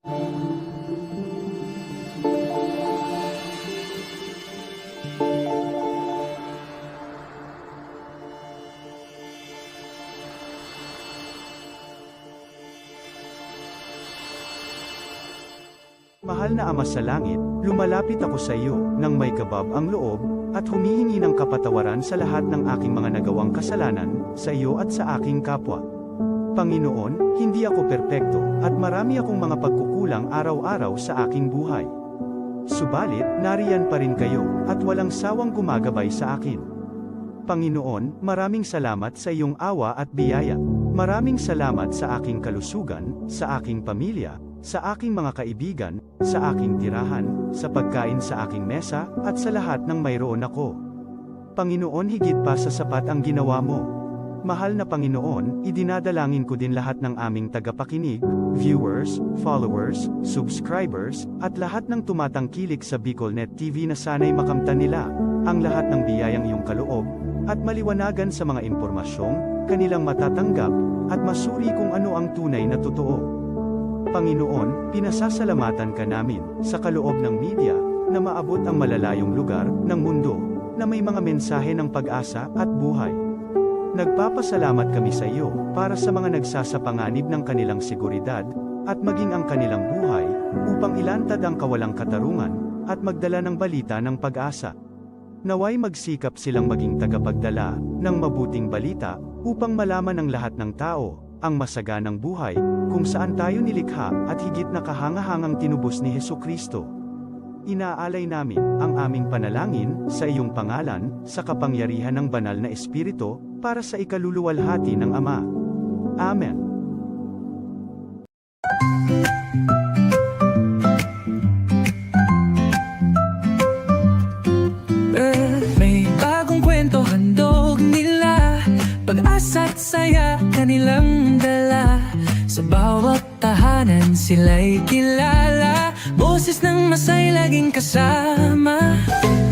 Mahal na Ama sa Langit, lumalapit ako sa iyo, nang may kabab ang loob, at humihingi ng kapatawaran sa lahat ng aking mga nagawang kasalanan, sa iyo at sa aking kapwa. Panginoon, hindi ako perpekto, at marami akong mga pagkukulang araw-araw sa aking buhay. Subalit, nariyan pa rin kayo, at walang sawang gumagabay sa akin. Panginoon, maraming salamat sa iyong awa at biyaya. Maraming salamat sa aking kalusugan, sa aking pamilya, sa aking mga kaibigan, sa aking tirahan, sa pagkain sa aking mesa, at sa lahat ng mayroon ako. Panginoon, higit pa sa sapat ang ginawa mo. Mahal na Panginoon, idinadalangin ko din lahat ng aming tagapakinig, viewers, followers, subscribers, at lahat ng tumatangkilik sa BicolNet TV na sana'y makamtan nila ang lahat ng biyayang iyong kaloob, at maliwanagan sa mga impormasyong kanilang matatanggap, at masuri kung ano ang tunay na totoo. Panginoon, pinasasalamatan ka namin, sa kaloob ng media, na maabot ang malalayong lugar, ng mundo, na may mga mensahe ng pag-asa, at buhay. Nagpapasalamat kami sa iyo, para sa mga nagsasapanganib ng kanilang seguridad, at maging ang kanilang buhay, upang ilantad ang kawalang katarungan, at magdala ng balita ng pag-asa. Naway magsikap silang maging tagapagdala, ng mabuting balita, upang malaman ng lahat ng tao, ang masaganang buhay, kung saan tayo nilikha, at higit na kahangahangang tinubos ni Hesukristo. Inaalay namin ang aming panalangin sa iyong pangalan, sa kapangyarihan ng banal na Espiritu, para sa ikaluluwalhati ng Ama. Amen. May bagong kwento handog nila, pag-asa't saya kanilang dala. Sa bawat tahanan sila'y kilala, boses ng masay laging kasama.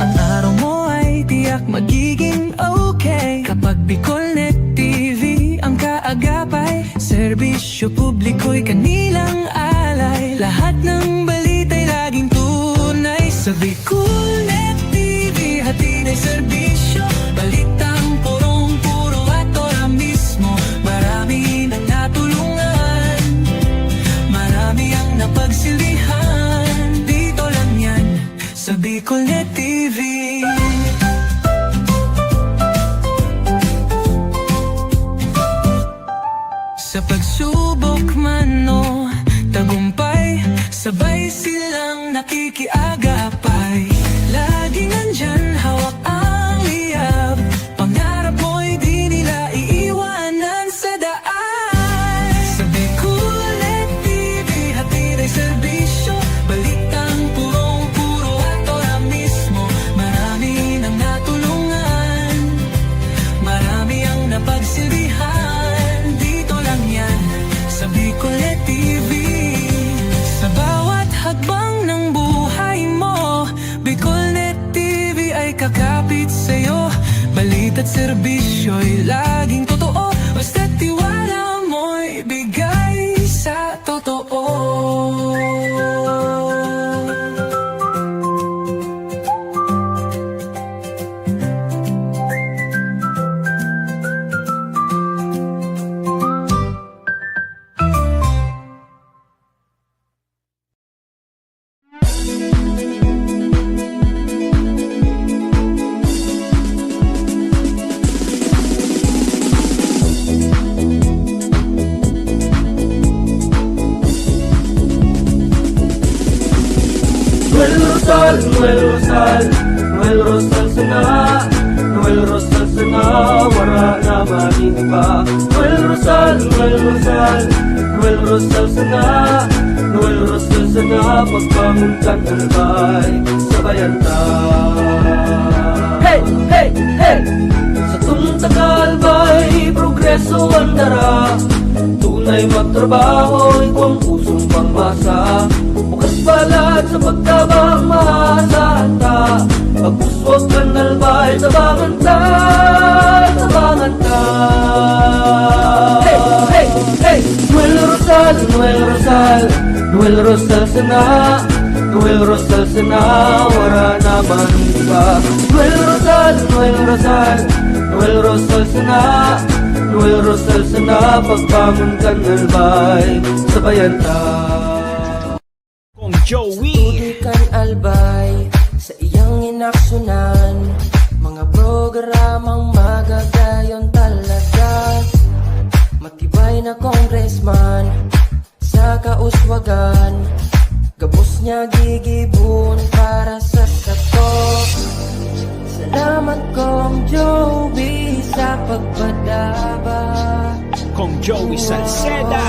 Ang araw mo ay tiyak magiging okay, kapag BicolNet TV ang kaagapay. Serbisyo publiko'y kanilang alay, lahat ng balita'y laging tunay. Sa BicolNet TV hatid ay serbisyo, balitang purong-puro at ora mismo. Marami nang natulungan, marami ang napagsilbihan, dito lang yan sa BicolNet TV. Sa pagsubok man o tagumpay, sabay silang nakikiagapay. Laging nandyan, hawak ang liyab, pangarap mo'y di nila iiwanan sa daan. Sa BicolNet TV hatid ay serbisyo, balitang purong-puro at ora mismo. Marami nang natulungan, marami ang napagsilbihan, dito lang yan sa BicolNet TV. Sa bawat hakbang ng buhay mo, BicolNet TV ay kakapit sa'yo. Balita't serbisyo'y laging totoo, basta't tiwala mo'y bigay sa totoo. Noel Rosal sana, Noel Rosal sana, wala na maniba. Noel Rosal sana, Noel Rosal sana, pagpamuntan albay, sabayan ta. Hey, hey, hey! Sa tuntakalbay, progreso ang dara, tunay magtrabaho, ikaw ang pusong pangmasa. Bukas palad sa pagtabang maasahan ta, pagpuswag ng albay, tabangan ta, tabangan ta. Hey, hey, hey! Noel Rosal Noel Rosal, Noel Rosal sana, Noel Rosal sana, wala naman iba. Noel Rosal, Noel Rosal, Noel Rosal sana, Noel Rosal sana, pagbangon ka ng albay, sabayan ta. Kong Joey Tudikan albay sa iyang inaksyonan, mga programang magagayon talaga. Matibay na congressman sa kauswagan, gabos niya gigibon para sa sato. Salamat Kong Joey sa pagpadaba. Kong Joey Salceda.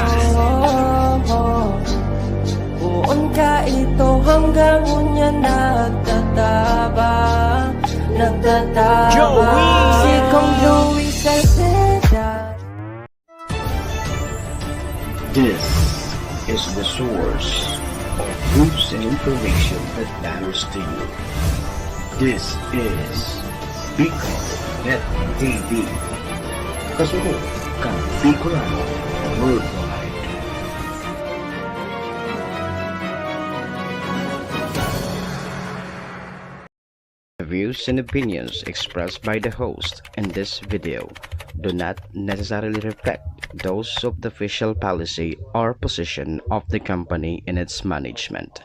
Buon ka ito hanggang unya nagtataba. Joey! Si Kong Joey Salceda. This is the source of news and information that matters to you. This is Bicol Net TV. Kasunod kang Bicolano Worldwide. The views and opinions expressed by the host in this video do not necessarily reflect those of the official policy or position of the company and its management.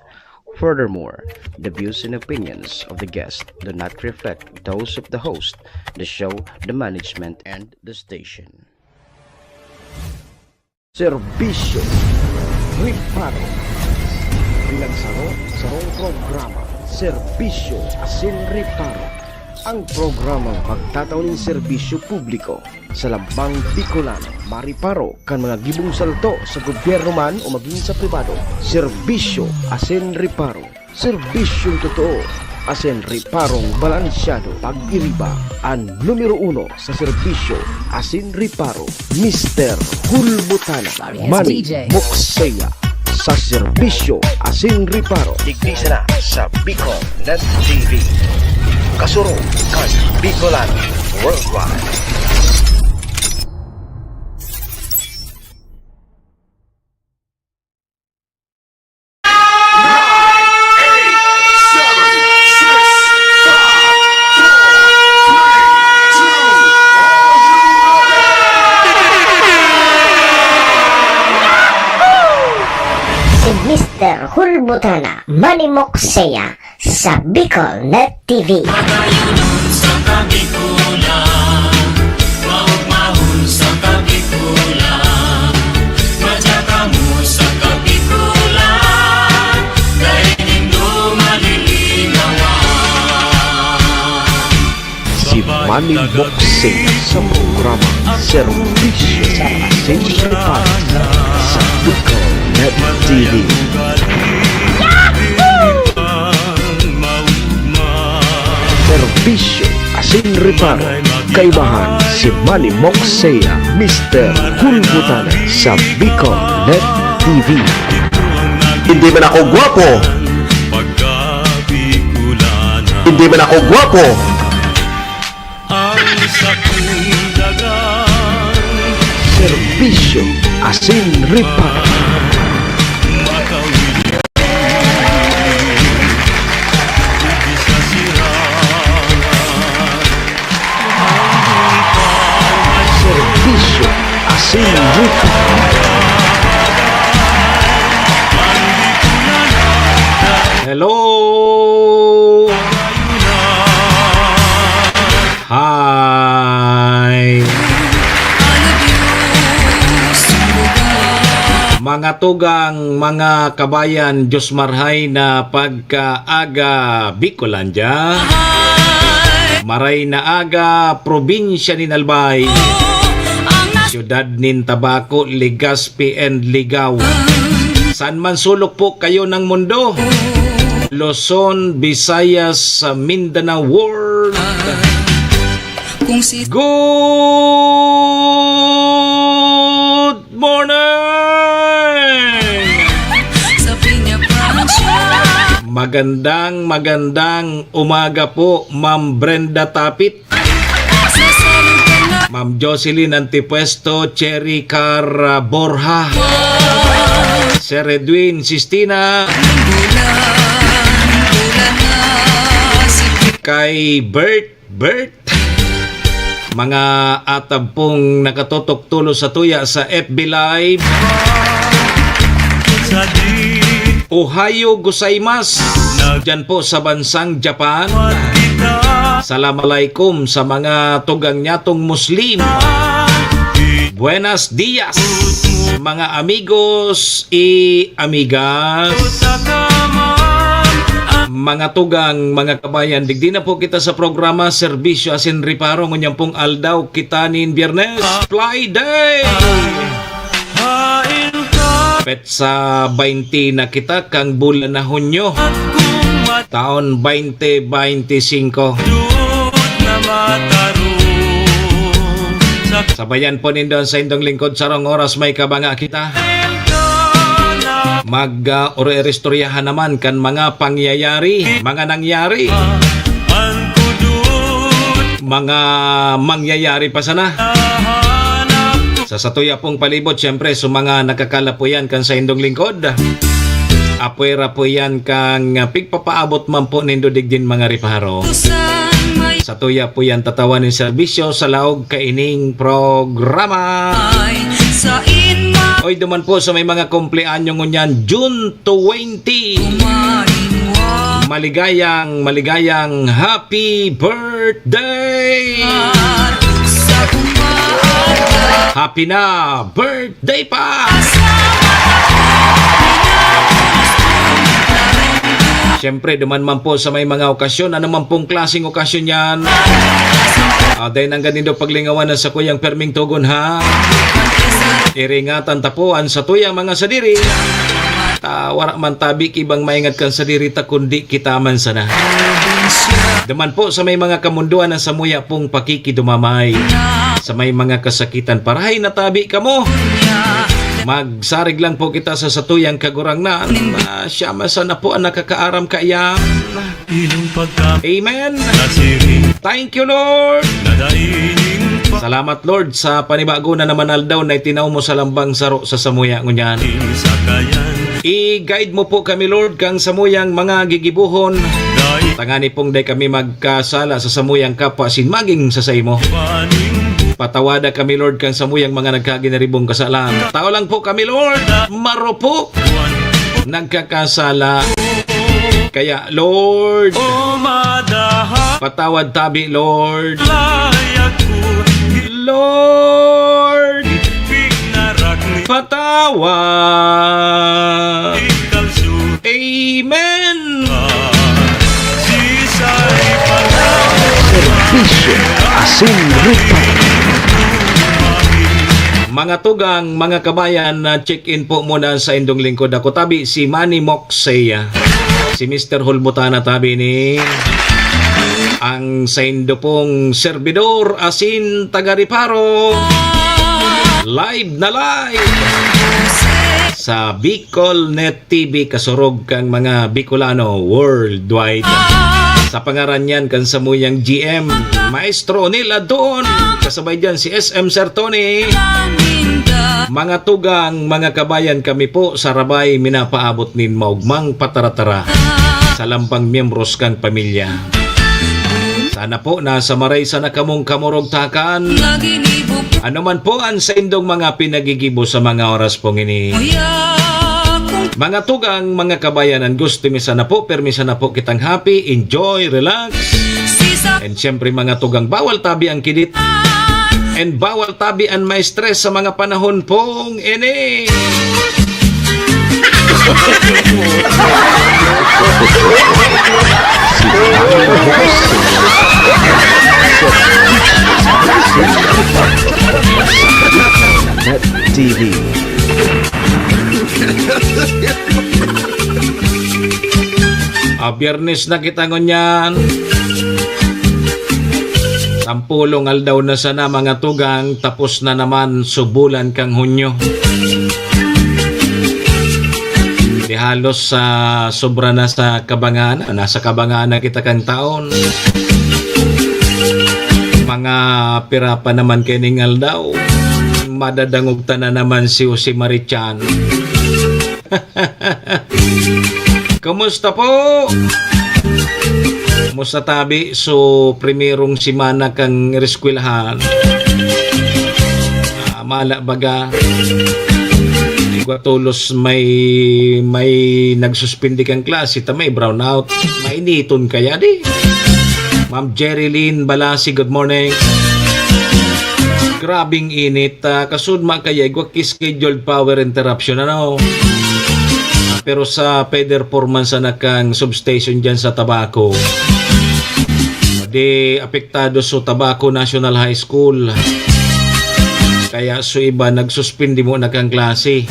Furthermore, the views and opinions of the guest do not reflect those of the host, the show, the management, and the station. Serbisyo Riparo Pinagsaro sa programa Serbisyo Asin Riparo, ang programang magtatauning serbisyo publiko sa lambang Bicolano, mariparo kan mga gibong salto sa gobyerno man o maging sa pribado. Serbisyo Asin Riparo, serbisyong totoo, asin riparong balansyado. Pag-iriba ang numero 1 sa serbisyo Asin Riparo, Mr. Hulbutana Manny Moxeya sa serbisyo Asin Riparo. Digdisa na sa Bicol Net TV. Kasuro kan Bicolano Worldwide. Mr. Hulbutana Manny Moxeya sa Bicol Net TV. Si Manny Moxeya sa programa Serbisyo Asin Riparo sa Bicol Net TV. Serbisyo Asin Riparo, kaibahan si Manny Moxeya, Mr. Hulbutana sa Bicol Net TV. Hindi man ako gwapo, hindi man ako gwapo, Serbisyo Asin Riparo. Serbisyo Asin Riparo. Hello! Hi! Mga tugang, mga kabayan, Diyos marhay na pagkaaga Bicolandia. Maray na aga, probinsya ni Albay. Siyudad nin Tabaco, Legazpi and Ligao. San man sulok po kayo ng mundo? Luzon, Visayas, Mindanao World. Good morning! Magandang umaga po, Ma'am Brenda Tapit, Ma'am Jocelyn Antipuesto, Cherry Car Borja, Sir Edwin Sistina, kay Bert, mga atab pong nakatutok tulo sa tuya sa FB Live. Ohayo gozaimasu dyan po sa bansang Japan. Assalamualaikum sa mga tugang nyatong Muslim. Buenos dias mga amigos amigas, mga tugang, mga kabayan. Digdi na po kita sa programa Serbisyo Asin Riparo ngunyang pong aldaw kita nin Biyernes Fly Day. Petsa 20 na kita kang bulan na Hunyo taon 2025. Sabayan po nindon sa indong lingkod sarong oras may kabanga kita. Ore-restoryahan naman kan mga pangyayari, mga nangyari, mga mangyayari pa sana. Sa satuya pong palibot, siyempre, sa mga nakakalapuyan kan sa indong lingkod. Apuera po yan kang pigpapaabot man po nindo digdin mga riparo. Sa tuya po yan tatawan ng serbisyo sa laog kaining programa. Oy duman po sa may mga kumpleanyo ngunyan June 20. Maligayang happy birthday. Happy na birthday pa. Siyempre, duman man po sa may mga okasyon, ano man pong klaseng okasyon yan. Dahil nang ganito paglingawan na sa kuyang perming tugon ha. Iringatan tapuan sa tuyang mga sadiri. Wara man tabik ibang maingat kan sadiri ta kundi kita man sana. Duman po sa may mga kamunduan na samuya pong pakikidumamay. Sa may mga kasakitan parahay na tabi ka mo. Magsarig lang po kita sa satuyang kagurangnan. Siya masana po ang nakakaaram kaya. Amen. Thank you, Lord. Salamat, Lord, sa panibago na naman aldaw na itinaw mo sa lambang saro sa samuya ngunyan. I-guide mo po kami, Lord, kang samuyang mga gigibuhon. Tangani pong day kami magkasala sa samuyang kapwa sinmaging sa saymo. Patawada kami, Lord, kang samuyang mga nagkaginaribong kasalan. Tao lang po kami, Lord. Marupok. Nagkakasala. Kaya, Lord, patawad tabi, Lord. Lord, patawad. Amen. Serbisyo Asin Riparo. Mga tugang, mga kabayan, check-in po muna sa indong lingkod. Ako tabi si Manny Moxeya. Si Mr. Hulbutana tabi ni ang sa indo pong servidor asin taga-Riparo. Live na live sa Bicol Net TV kasurog kang mga Bicolano worldwide. Sa pangaran yan kan samuyang GM Maestro nila doon. Kasabay dyan si SM Sir Tony. Mga tugang, mga kabayan, kami po sa Rabay minapaabot nin maugmang pataratara sa lampang miyembros kang pamilya. Sana po nasa maray sana kamong kamurog takan. Ano man po ang sa indong mga pinagigibo sa mga oras pong ini. Mga tugang, mga kabayanan, gusto mi sana po, permisa na po kitang happy, enjoy, relax. And syempre mga tugang, bawal tabi ang kidit. And bawal tabi ang may stress sa mga panahon pong ini. Net TV. Biyernes na kita ngunyan. Sampulong aldaw na sana mga tugang, tapos na naman subulan kang Hunyo. Di halos sa sobra na sa kabangaan, nasa kabangaan na kita kang taon. Mga pira pa naman kining aldaw. Madadangog ta na naman si Jose Marichan. Kumusta po? Kumusta tabi? So, primerong simana kang reskwelahan. Mala baga. Igwa tulos may nagsuspindi kang klase, ta may brownout. Mainiton kaya di. Ma'am Jerilyn Balasi, good morning. Grabing init. Kasudma kaya igwa scheduled power interruption ano. Pero sa performance na kang substation dyan sa Tabaco. Di apektado sa Tabaco National High School. Kaya so iba nagsuspindi mo na kang klase.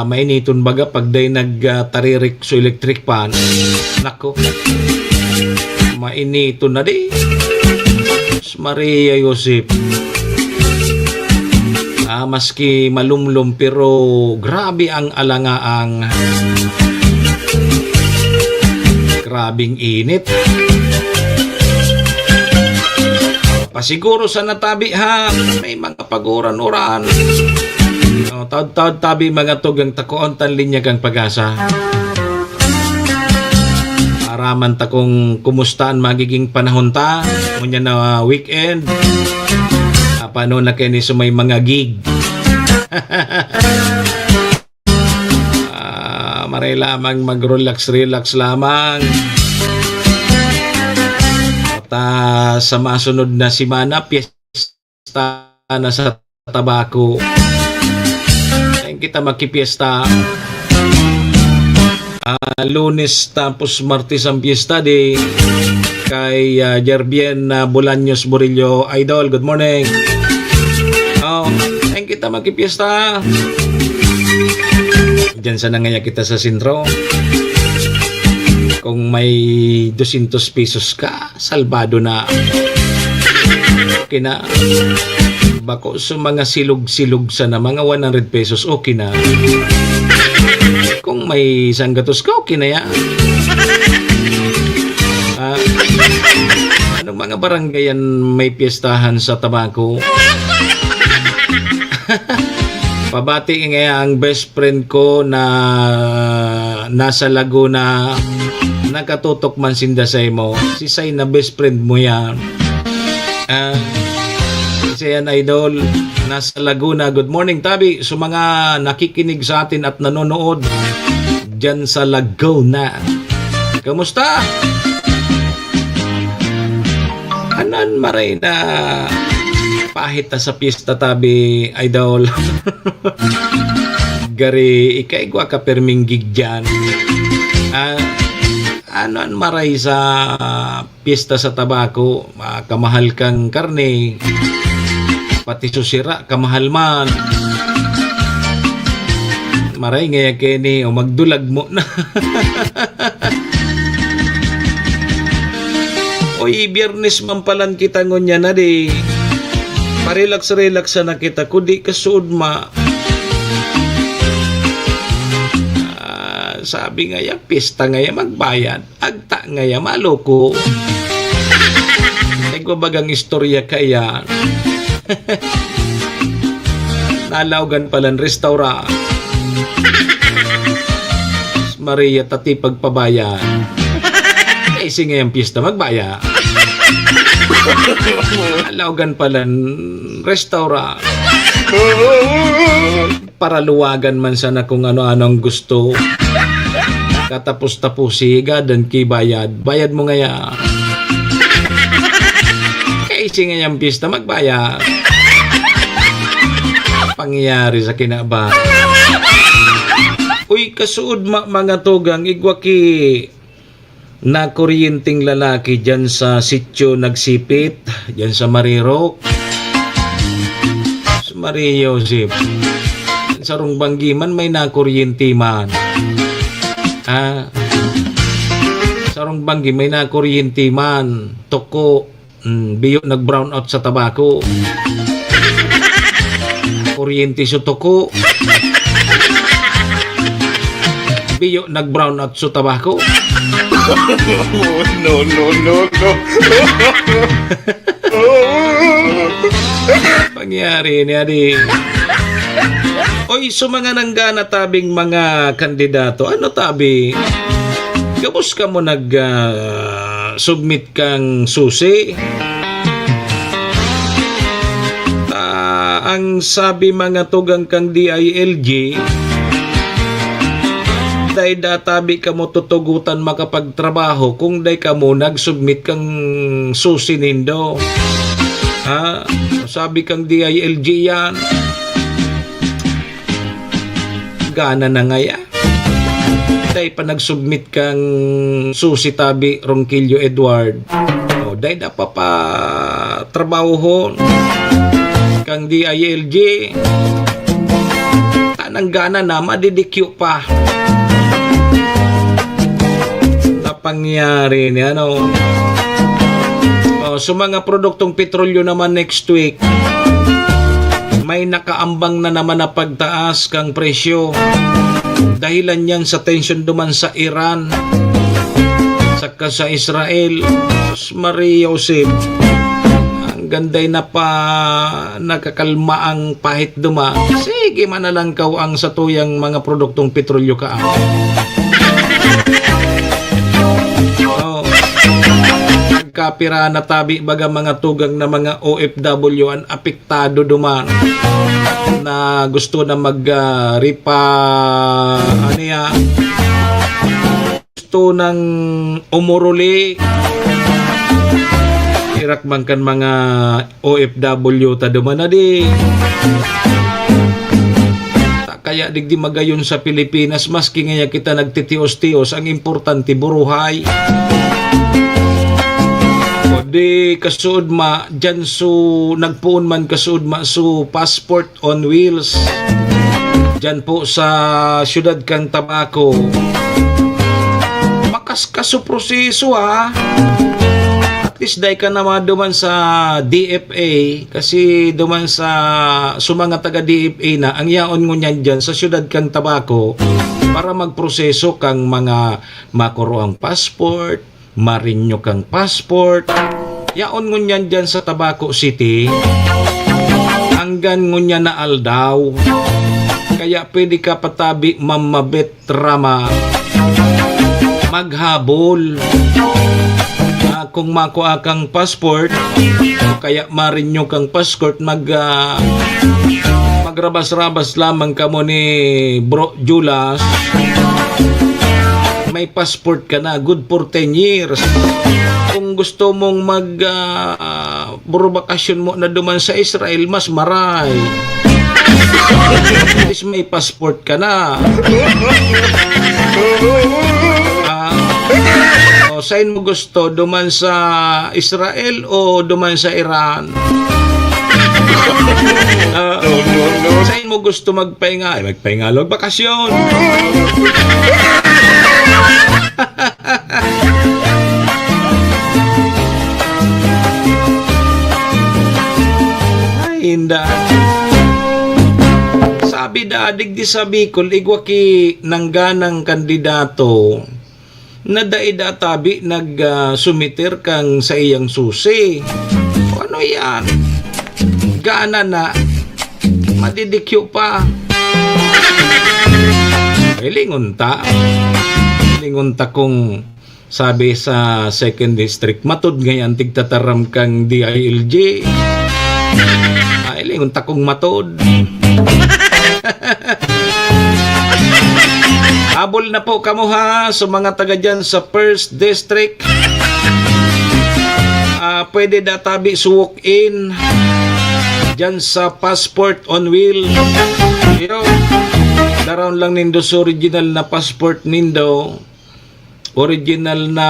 Mainiton baga pag day nagtaririk so electric pan. Nako. Mainiton na di. Maria Josep. Maski malumlum pero grabe ang alangaang. Grabing init. Pasiguro sa natabi ha, may mga paguran-uran. Taod-taod tabi mga tugang takoon tan linya kang pag-asa. Araman ta kung kumustaan magiging panahon ta, ngunya na weekend. Paano na kayo ni may mga gig? Maray lamang mag-relax lamang. At sa masunod na simana, piyesta na sa Tabaco. Ayun kita magkipiesta. Lunes tapos Martes ang piyesta di kay Jerbien Bolaños Burillo. Idol, good morning. Ayun kita magkipiesta. Diyan sa nangaya kita sa sentro. Kung may 200 pesos ka, salbado na. Okay na. Bako sa mga silog-silog sana, mga 100 pesos, okay na. Kung may sanggatos ka, okay na yan. Anong mga barangayan may piyestahan sa Tabaco? Pabati nga ang best friend ko na nasa Laguna. Nakatutok man sindasay mo. Si Say na best friend mo yan. Si yan idol. Nasa Laguna. Good morning Tabi. So mga nakikinig sa atin at nanonood dyan sa Laguna. Kamusta? Anan maray na pahit na sa pista Tabi idol. Gari ikaigwa ka perming gig dyan. Ano ang maray sa pista sa Tabaco? Kamahal kang karne, pati susira kamahal man. Maray ngaya kini o magdulag mo na. Oy, Biyernes man palan kita ngunya na di. Parelax-relax na kita kundi kasud ma. Sabi nga ya, pista nga ya magbayad, agta nga ya maloko. Nagbabagang istorya kaya. Nalawgan palang restaurant. Maria tati pagpabayan. Kasi nga yung pista magbaya. Nalawgan palang restaurant. Para luwagan man sana kung ano-anong gusto. Katapos-tapusi gadan ki bayad. Bayad mo ngaya. Kasi nga yung pista magbayad. Pangyayari sa kinaba. Uy, kasuod mga tugang igwaki na kuryenteng lalaki dyan sa sityo nagsipit. Dyan sa Marirok. Sa Maria Josep. Sa Rungbanggiman may nakuryente man. Sa Rungbanggi may nakuryente man. Toko. Biyo nag-brown out sa Tabaco. Kuryente sa toko. Biyo nag-brown out sa Tabaco. No. Pangyari ni Adi. Oy, so mga nanggana tabing mga kandidato, ano tabi? Gabos ka mo submit kang susi? Ang sabi mga tugang kang DILG, day databi ka mo tutugutan makapagtrabaho kung day ka mo nagsubmit kang susi nindo. Sabi kang DILG yan. Gana na ngaya. Day pa nagsubmit kang susi tabi Ronquillo Edward. Day da pa trabaho ho kang DILG. Tanang gana na madidikyo pa. Pangyari ni ano. So mga produktong petrolyo naman next week, may nakaambang na naman na pagtaas kang presyo. Dahilan yan sa tension duman sa Iran, saka sa Israel. Maria Josep, ang ganday na pa nakakalma ang pahit duma. Sige manalangkaw ang satuyang mga produktong petrolyo ka. Kapira na tabi baga mga tugang na mga OFW ang apektado duman na gusto na gusto ng umuruli irak man kan mga OFW ta duman na di kaya digdi magayon sa Pilipinas maski nga kita nagtitios-tios ang importante buruhay. Di kasuod ma dyan nagpuon man kasuod ma passport on wheels dyan po sa siyudad kang Tabaco. Makaskaso proseso at least day ka naman duman sa DFA kasi duman sa mga taga DFA na ang yaon ngun yan dyan sa siyudad kang Tabaco para magproseso kang mga makuroang passport, marinyo kang passport. Yaon ngunyan dyan sa Tabaco City hanggan ngunyan na aldaw. Kaya pwede ka patabi mamabet rama maghabol kung makuha kang passport o kaya marinyo kang passport magrabas-rabas lamang ka mo ni Bro Julas. May passport ka na, good for 10 years. Kung gusto mong bakasyon mo na duman sa Israel, mas maray. At least may passport ka na. Saan mo gusto? Duman sa Israel o duman sa Iran? Saan mo gusto magpahinga? Magpahinga lang, bakasyon. Ay, hinda. Sabi dadig di sa Bicol, igwaki nangganang kandidato na daida tabi sumiter kang sa iyang susi. Ano yan? Gana na madidikyo pa. Lingunta kung sabi sa 2nd District matud ngayon tigtataram kang DILG. Lingunta kong matod. Habol na po kamo ha sa mga taga dyan sa 1st District. Pwede databi walk in dyan sa passport on wheel. Daroon lang nindo sa original na passport nindo, original na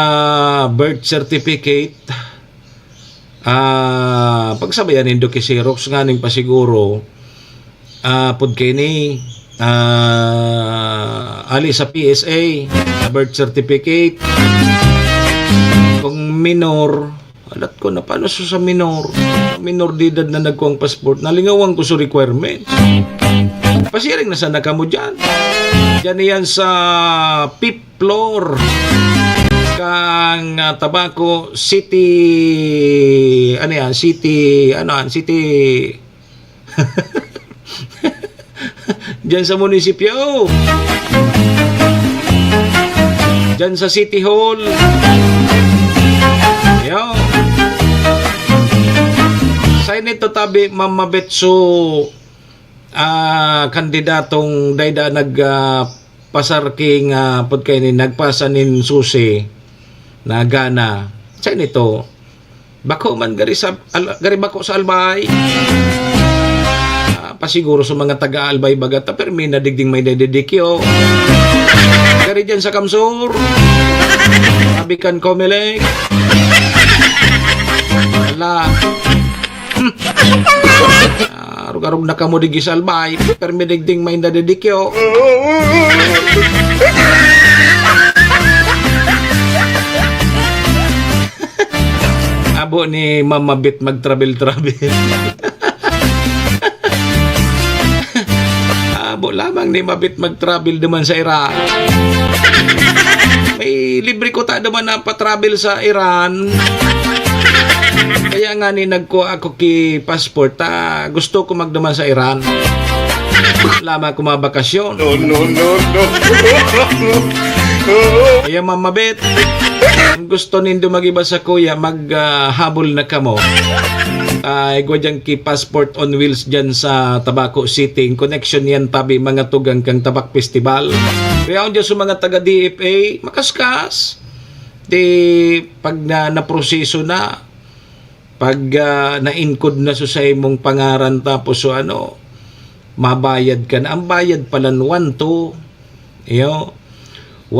birth certificate. Pagsabayan nindo kay Xerox nga ning pasiguro. Pud kini ali sa PSA na birth certificate. Kung minor, alat ko na paano sa minor de edad na nagkuang passport, nalingawan ko sa requirements. Pasiring na sana ka mo dyan. Dyan yan sa 5th floor kang Tabaco City. Ano yan? City Diyan sa munisipyo. Diyan sa City Hall. Yo. Sa inito tabi Mama Betso kandidatong dayda pasarking podkainin nagpasanin susi na gana. Sa inito bako man gari bako sa albay. Pasiguro sa mga taga-albay bagata pero may nadigding may dedikyo. Gari dyan sa Kamsur. Abikan Comelec. Wala. Arug-arug na kamo digi sa albay pero may digding may nadedikyo. Abo ni Mama Bit mag-travel-travel. Abo lamang ni Mabit mag-travel naman sa Iran. May libre ko ta naman na pa-travel sa Iran. Kaya nga ni nagkuha ako ki passport gusto ko magdaman sa Iran. Lama ko mabakasyon. No. Kaya Mama Bet, gusto nindo magiba sa kuya, maghabol na kamo. Igwa dyan ki passport on wheels dyan sa Tabaco City. In connection yan tabi mga tugang kang Tabak Festival. Kaya dyan sa mga taga DFA, makaskas. Di pag naproseso na, pag na-incode na sa imong pangaran tapos so mabayad ka na. Ang bayad pala 1,200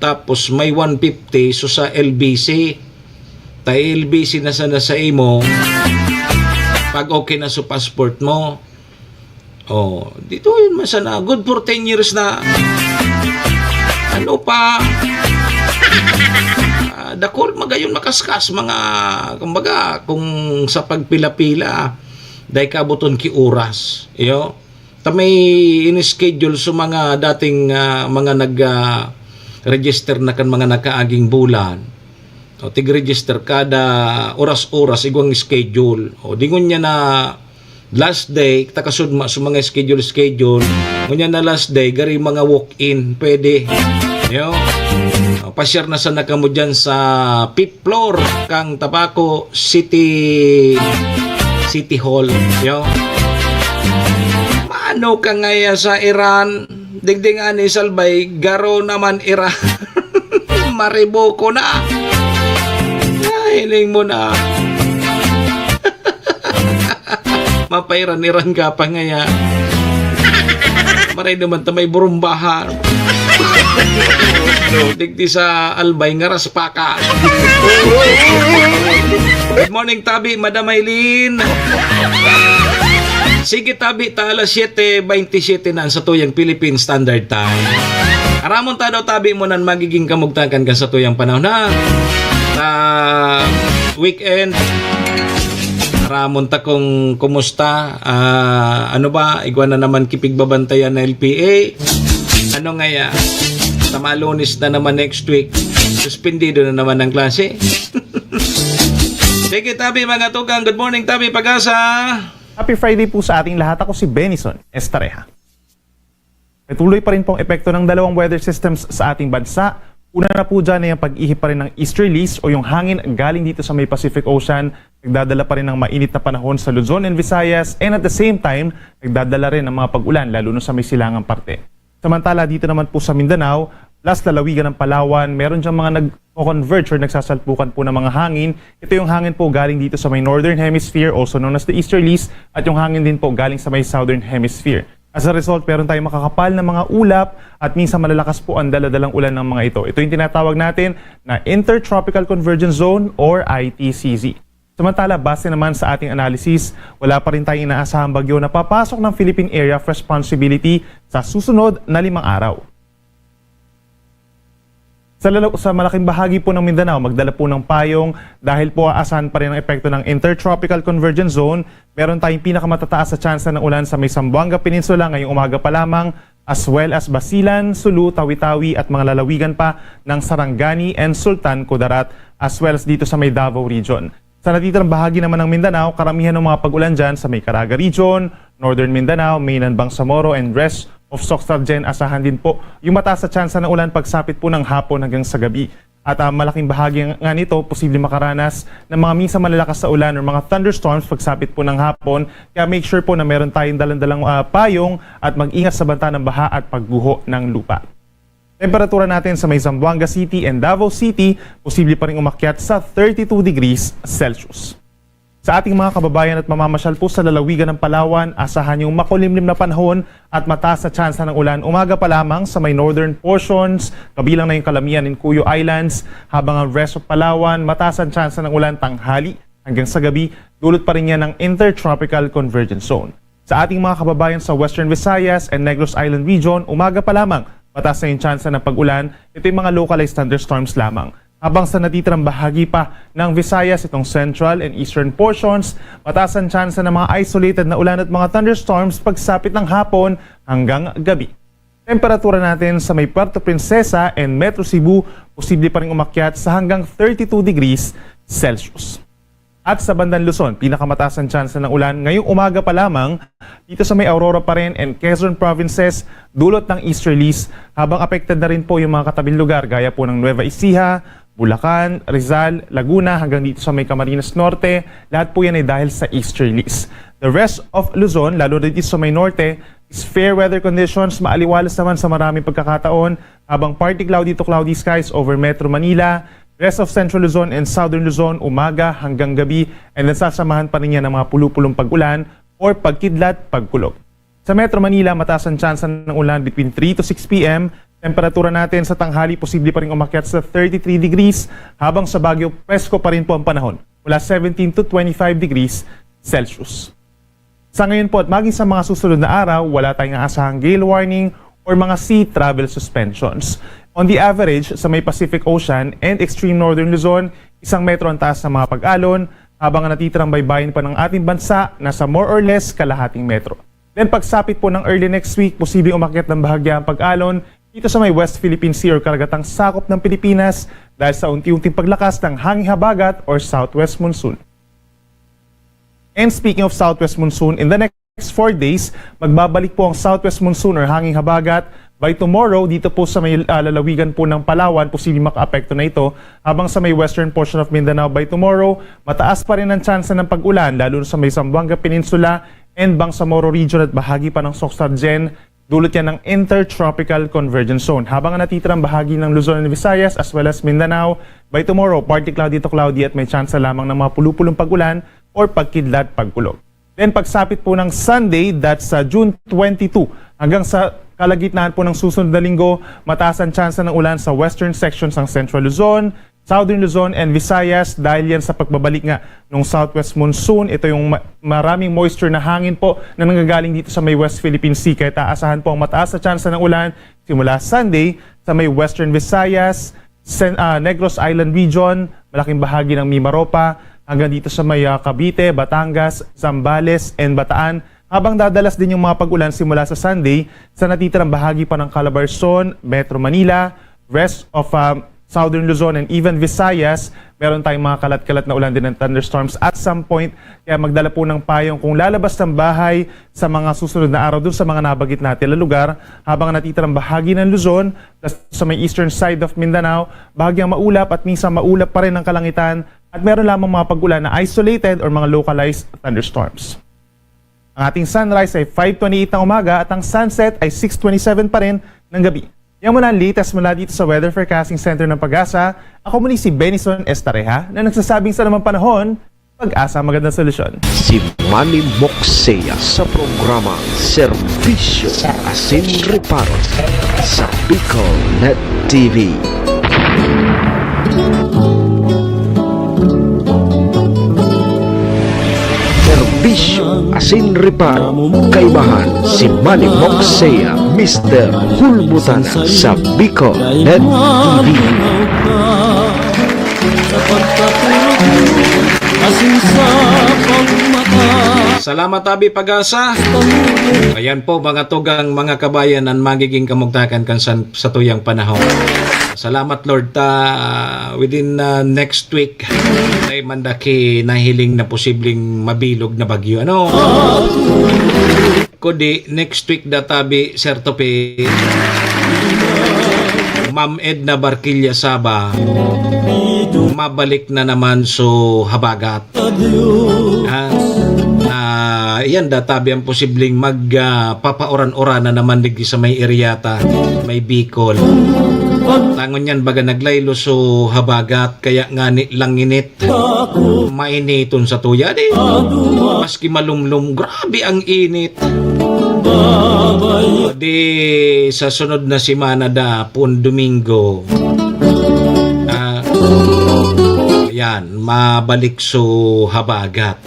tapos may 150 so sa LBC. Tay LBC na sana sa imo pag okay na sa passport mo. Dito yun masana. Good for 10 years na. Ano pa? Dakol magayon makaskas mga kumbaga kung sa pagpila-pila dahil kabuton ki oras. May in-schedule sa mga dating mga nag-register na kan mga nakaaging bulan. Tig-register kada oras-oras igwang schedule. Dingon niya na last day, takasudma sa mga schedule. Ngunya na last day, gari mga walk-in, pwede. Pa-share na sana kamo dyan sa 5th floor kang Tabaco City Hall. Maano ka ngaya sa Iran? Digdingan ni Salbay, garo naman Iran. Maribo ko na. Hiling mo na. Mapairan-iran ka pa ngaya. Maray naman may burumbahan. Digdi sa Albay nga raspaka. Good morning tabi, Madam Aileen. Sige tabi, alas 7:27 na sa tuyang Philippine Standard Time. Aramon ta daw tabi mo nan magiging kamugtakan ka sa tuyang panahon na weekend. Ramon ta kung kumusta. Igwa na naman kipigbabantayan na LPA. Ano ngaya? Tamalonis na naman next week. Suspendido na naman ang klase. Sige tabi mga tugang. Good morning tabi Pag-asa. Happy Friday po sa ating lahat. Ako si Benison Estareja. May tuloy pa rin pong epekto ng dalawang weather systems sa ating bansa. Una na po dyan ay yung pag-ihip pa rin ng easterlies o yung hangin galing dito sa may Pacific Ocean. Nagdadala pa rin ng mainit na panahon sa Luzon and Visayas, and at the same time, nagdadala rin ng mga pag-ulan lalo na sa may silangang parte. Samantala dito naman po sa Mindanao, plus lalawigan ng Palawan, meron dyan mga nag-converge or nagsasalpukan po ng mga hangin. Ito yung hangin po galing dito sa may Northern Hemisphere, also known as the easterlies, at yung hangin din po galing sa may Southern Hemisphere. As a result, meron tayong makakapal na mga ulap at minsan malalakas po ang daladalang ulan ng mga ito. Ito yung tinatawag natin na Intertropical Convergence Zone or ITCZ. Samantala, base naman sa ating analysis, wala pa rin tayong inaasahang bagyo na papasok ng Philippine Area of Responsibility sa susunod na 5 araw. Sa malaking bahagi po ng Mindanao, magdala po ng payong dahil po aasahan pa rin ang epekto ng Intertropical Convergence Zone. Meron tayong pinakamatataas sa tsansa ng ulan sa may Zamboanga Peninsula ngayong umaga pa lamang, as well as Basilan, Sulu, Tawi-Tawi at mga lalawigan pa ng Sarangani and Sultan Kudarat, as well as dito sa may Davao Region. Sa natitirang bahagi naman ng Mindanao, karamihan ng mga pag-ulan dyan sa may Caraga Region, Northern Mindanao, mainland Bangsamoro, and rest of Soxargen. Asahan din po yung mataas na tsansa ng ulan pagsapit po ng hapon hanggang sa gabi. At malaking bahagi nga nito, posible makaranas ng mga minsan malalakas sa ulan or mga thunderstorms pagsapit po ng hapon. Kaya make sure po na meron tayong dalang-dalang payong at mag-ingat sa banta ng baha at pagguho ng lupa. Temperatura natin sa may Zamboanga City and Davao City, posible pa rin umakyat sa 32 degrees Celsius. Sa ating mga kababayan at mamamasyal po sa lalawigan ng Palawan, asahan yung makulimlim na panahon at mataas na tsansa ng ulan umaga pa lamang sa may northern portions, kabilang na yung Calamian and Cuyo Islands, habang ang rest of Palawan, mataas ang tsansa ng ulan tanghali hanggang sa gabi, dulot pa rin yan ng Intertropical Convergence Zone. Sa ating mga kababayan sa Western Visayas and Negros Island region, umaga pa lamang, mataas na yung tsansa ng pag-ulan, ito yung mga localized thunderstorms lamang. Habang sa natitirang bahagi pa ng Visayas, itong central and eastern portions, mataas ang tsansa ng mga isolated na ulan at mga thunderstorms pagsapit ng hapon hanggang gabi. Temperatura natin sa may Puerto Princesa and Metro Cebu, posible pa rin umakyat sa hanggang 32 degrees Celsius. At sa bandang Luzon, pinakamataas ang tsansa ng ulan ngayong umaga pa lamang dito sa may Aurora pa rin and Quezon provinces, dulot ng easterlies, habang affected na rin po yung mga katabing lugar gaya po ng Nueva Ecija, Bulacan, Rizal, Laguna hanggang dito sa may Camarines Norte. Lahat po yan ay dahil sa easterlies. The rest of Luzon, lalo dito sa may norte, is fair weather conditions, maaliwalas naman sa maraming pagkakataon, habang partly cloudy to cloudy skies over Metro Manila. Rest of Central Luzon and Southern Luzon, umaga hanggang gabi, and then sasamahan pa rin yan ng mga pulupulong pag-ulan or pagkidlat, pagkulog. Sa Metro Manila, mataas ang tsansa ng ulan between 3 to 6 p.m. Temperatura natin sa tanghali, posible pa rin umakyat sa 33 degrees, habang sa Baguio, presko pa rin po ang panahon, mula 17 to 25 degrees Celsius. Sa ngayon po at maging sa mga susunod na araw, wala tayong aasahang gale warning or mga sea travel suspensions. On the average, sa may Pacific Ocean and extreme northern Luzon, 1 metro ang taas ng mga pag-alon, habang ang natitirang baybayin pa ng ating bansa, nasa more or less kalahating metro. Then pagsapit po ng early next week, posibleng umakyat ng bahagya ang pag-alon dito sa may West Philippine Sea or karagatang sakop ng Pilipinas dahil sa unti-unting paglakas ng hanging habagat or southwest monsoon. And speaking of southwest monsoon, in the next 4 days, magbabalik po ang southwest monsoon or hanging habagat. By tomorrow, dito po sa may lalawigan po ng Palawan, posibleng maka-apekto na ito. Habang sa may western portion of Mindanao, by tomorrow, mataas pa rin ang tsansa ng pag-ulan, lalo sa may Zamboanga Peninsula and Bangsamoro region at bahagi pa ng Soxargen. Dulot yan ng Intertropical Convergence Zone. Habang ang natitirang bahagi ng Luzon and Visayas as well as Mindanao, by tomorrow, partly cloudy to cloudy at may tsansa lamang ng mga pulupulong pag-ulan or pagkidlat, pagkulog. Then pagsapit po ng Sunday, that's June 22, hanggang sa kalagitnaan po ng susunod na linggo, mataas ang tsansa ng ulan sa western sections ng Central Luzon, Southern Luzon and Visayas dahil yan sa pagbabalik nga ng southwest monsoon. Ito yung maraming moisture na hangin po na nanggagaling dito sa may West Philippine Sea. Kaya taasahan po ang mataas na tsansa ng ulan simula Sunday sa may western Visayas, Negros Island region, malaking bahagi ng Mimaropa, hanggang dito sa may Cavite, Batangas, Zambales and Bataan. Habang dadalas din yung mga pag-ulan simula sa Sunday sa natitirang bahagi pa ng Calabarzon, Metro Manila, rest of Southern Luzon and even Visayas, meron tayong mga kalat-kalat na ulan din ng thunderstorms at some point. Kaya magdala po ng payong kung lalabas ng bahay sa mga susunod na araw dun sa mga nabagit natin na lugar. Habang natitirang bahagi ng Luzon, plus sa may eastern side of Mindanao, bahagyang maulap at minsan maulap pa rin ang kalangitan at meron lamang mga pag-ulan na isolated or mga localized thunderstorms. Ang ating sunrise ay 5:28 ng umaga at ang sunset ay 6:27 pa rin ng gabi. Yan muna ang latest mula dito sa Weather Forecasting Center ng Pag-asa. Ako muli si Benison Estareja na nagsasabing sa namang panahon, Pag-asa magandang solusyon. Si Manny Moxea sa programa Servisyo Asin Reparo sa Bicol Net TV. Servisyo Asin Reparo, kaibahan si Manny Moxea, Mr. Hulmutana sa Bicol Net TV. sa pagkatulog mo, asin sa pagmata. Salamat tabi pag-asa. Ayan po mga tugang mga kabayan ang magiging kamugtakan kan sa tuyang panahon. Salamat Lord within next week ay mandaki nahiling na posibleng mabilog na bagyo. Ano? Kundi next week databi Sir Tope Ma'am Edna Barquilla Saba mabalik na naman so habagat. Yan databi ang posibleng magpapauran-uran na naman digdi sa may Iriata, may Bicol. Tangon yan baga naglaylo so habagat kaya ngani lang init. Mainiton sa tuya di. Maski malumlum, grabe ang init. Di sa sunod na simana da pun Domingo. Yan, mabalik so habagat.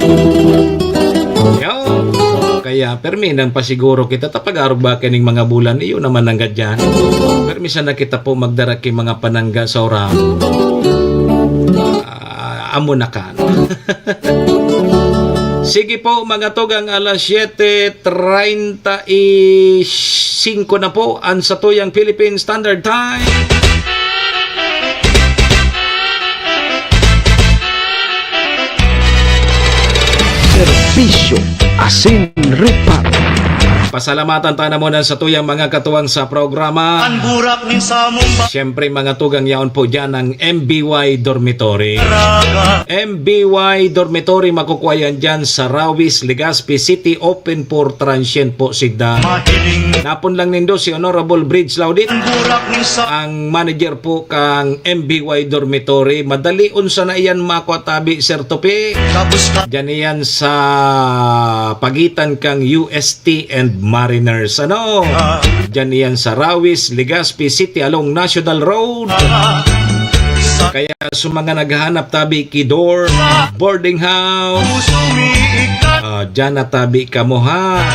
Kaya perminan pa siguro kita tapag-arog ba kining mga bulan iyo naman ang gadyan. Permisan na kita po magdaraki mga panangga sa oram. Amo na kan. Sige po mga tugang alas 7:35 na po ang sa tuyang Philippine Standard Time. Serbisyo Asin Ripat. Pasalamatan tayo na muna sa tuyang mga katuwang sa programa. Siyempre mga tugang yaon po dyan ang MBY Dormitory. MBY Dormitory makukuha yan dyan sa Rawis, Legazpi City, open for transient po sigda. Napon lang nindo si Honorable Bridge Laudit, ang manager po kang MBY Dormitory. Madali unsa na iyan makwatabi Sir Tope. Dyan iyan sa pagitan kang UST and Mariners. Ano? Dyan iyan sa Rawis, Legazpi City along National Road. Kaya sa mga naghahanap tabi kidor, boarding house, dyan na tabi kamo ha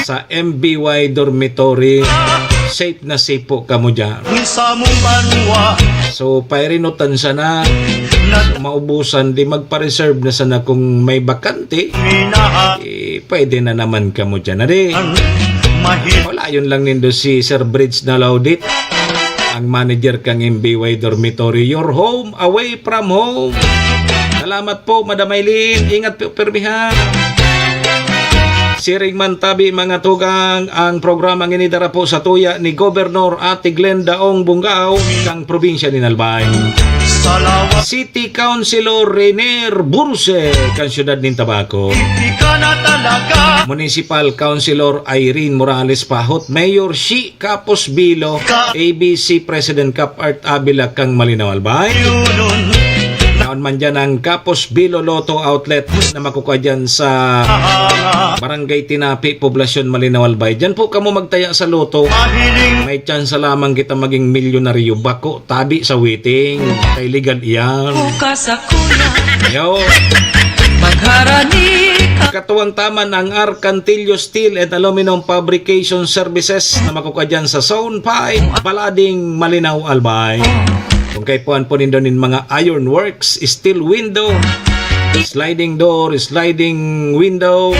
sa MBY Dormitory. Safe na safe po kamo dyan. So pairinutan sana, so, maubusan di magpa-reserve na sana kung may bakante, pwede na naman kamo dyan na di. Wala yun lang nindo si Sir Bridge na Laudit, ang manager kang MBY Dormitory. Your home away from home. Salamat po Madam Aileen. Ingat po permihan. Siring man tabi mga tugang ang programa inidara po sa tuya ni Gobernador Ate Glenda Ong Bungao kang probinsya ni Albay. City Councilor Rainier Burse kang syudad nin Tabaco. Municipal Councilor Irene Morales Pahot, Mayor Shi Capos Bilo, ABC President Cap Art Abila kang Malinaw Albay. Naon man dyan ang Capos Bilo Lotto Outlet na makukuha dyan sa Barangay Tinapi, Poblasyon Malinaw Albay. Dyan po kamo magtaya sa loto. May chance lamang kita maging milyonaryo. Bako, tabi sa waiting. Kay legal iyan. Yo. Katuwang taman ang Arcantillo Steel and Aluminum Fabrication Services na makukuha dyan sa Zone 5, Balading, Malinaw Albay. Kung kay puan po nindo nin mga iron works, steel window, sliding door, sliding window,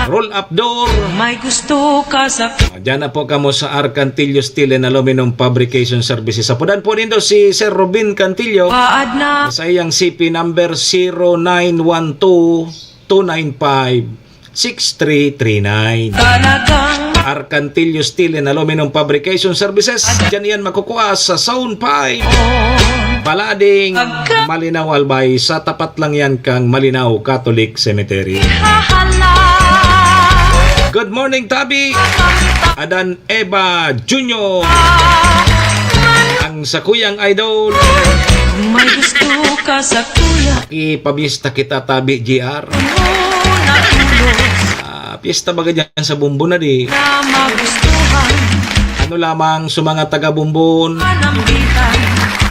roll up door. May gusto ka sa Diyan na po kamo sa Arcantillo Steel and Aluminum Fabrication Services. Apudan po nindo si Sir Robin Cantillo sa iyang CP number 0912-295-6339. Arcantillo Steel and Aluminum Fabrication Services. Diyan yan makukuha sa Zone 5, Balading, Malinaw Albay. Sa tapat lang yan kang Malinaw Catholic Cemetery. Good morning Tabi Adan Eva Jr. Ang sakuyang idol. may gusto ka sa kuya. Ipabista kita Tabi GR. Piyesta baga dyan sa Bumbon na di. Na magustuhan Ano lamang sa mga taga Bumbon. nambitan.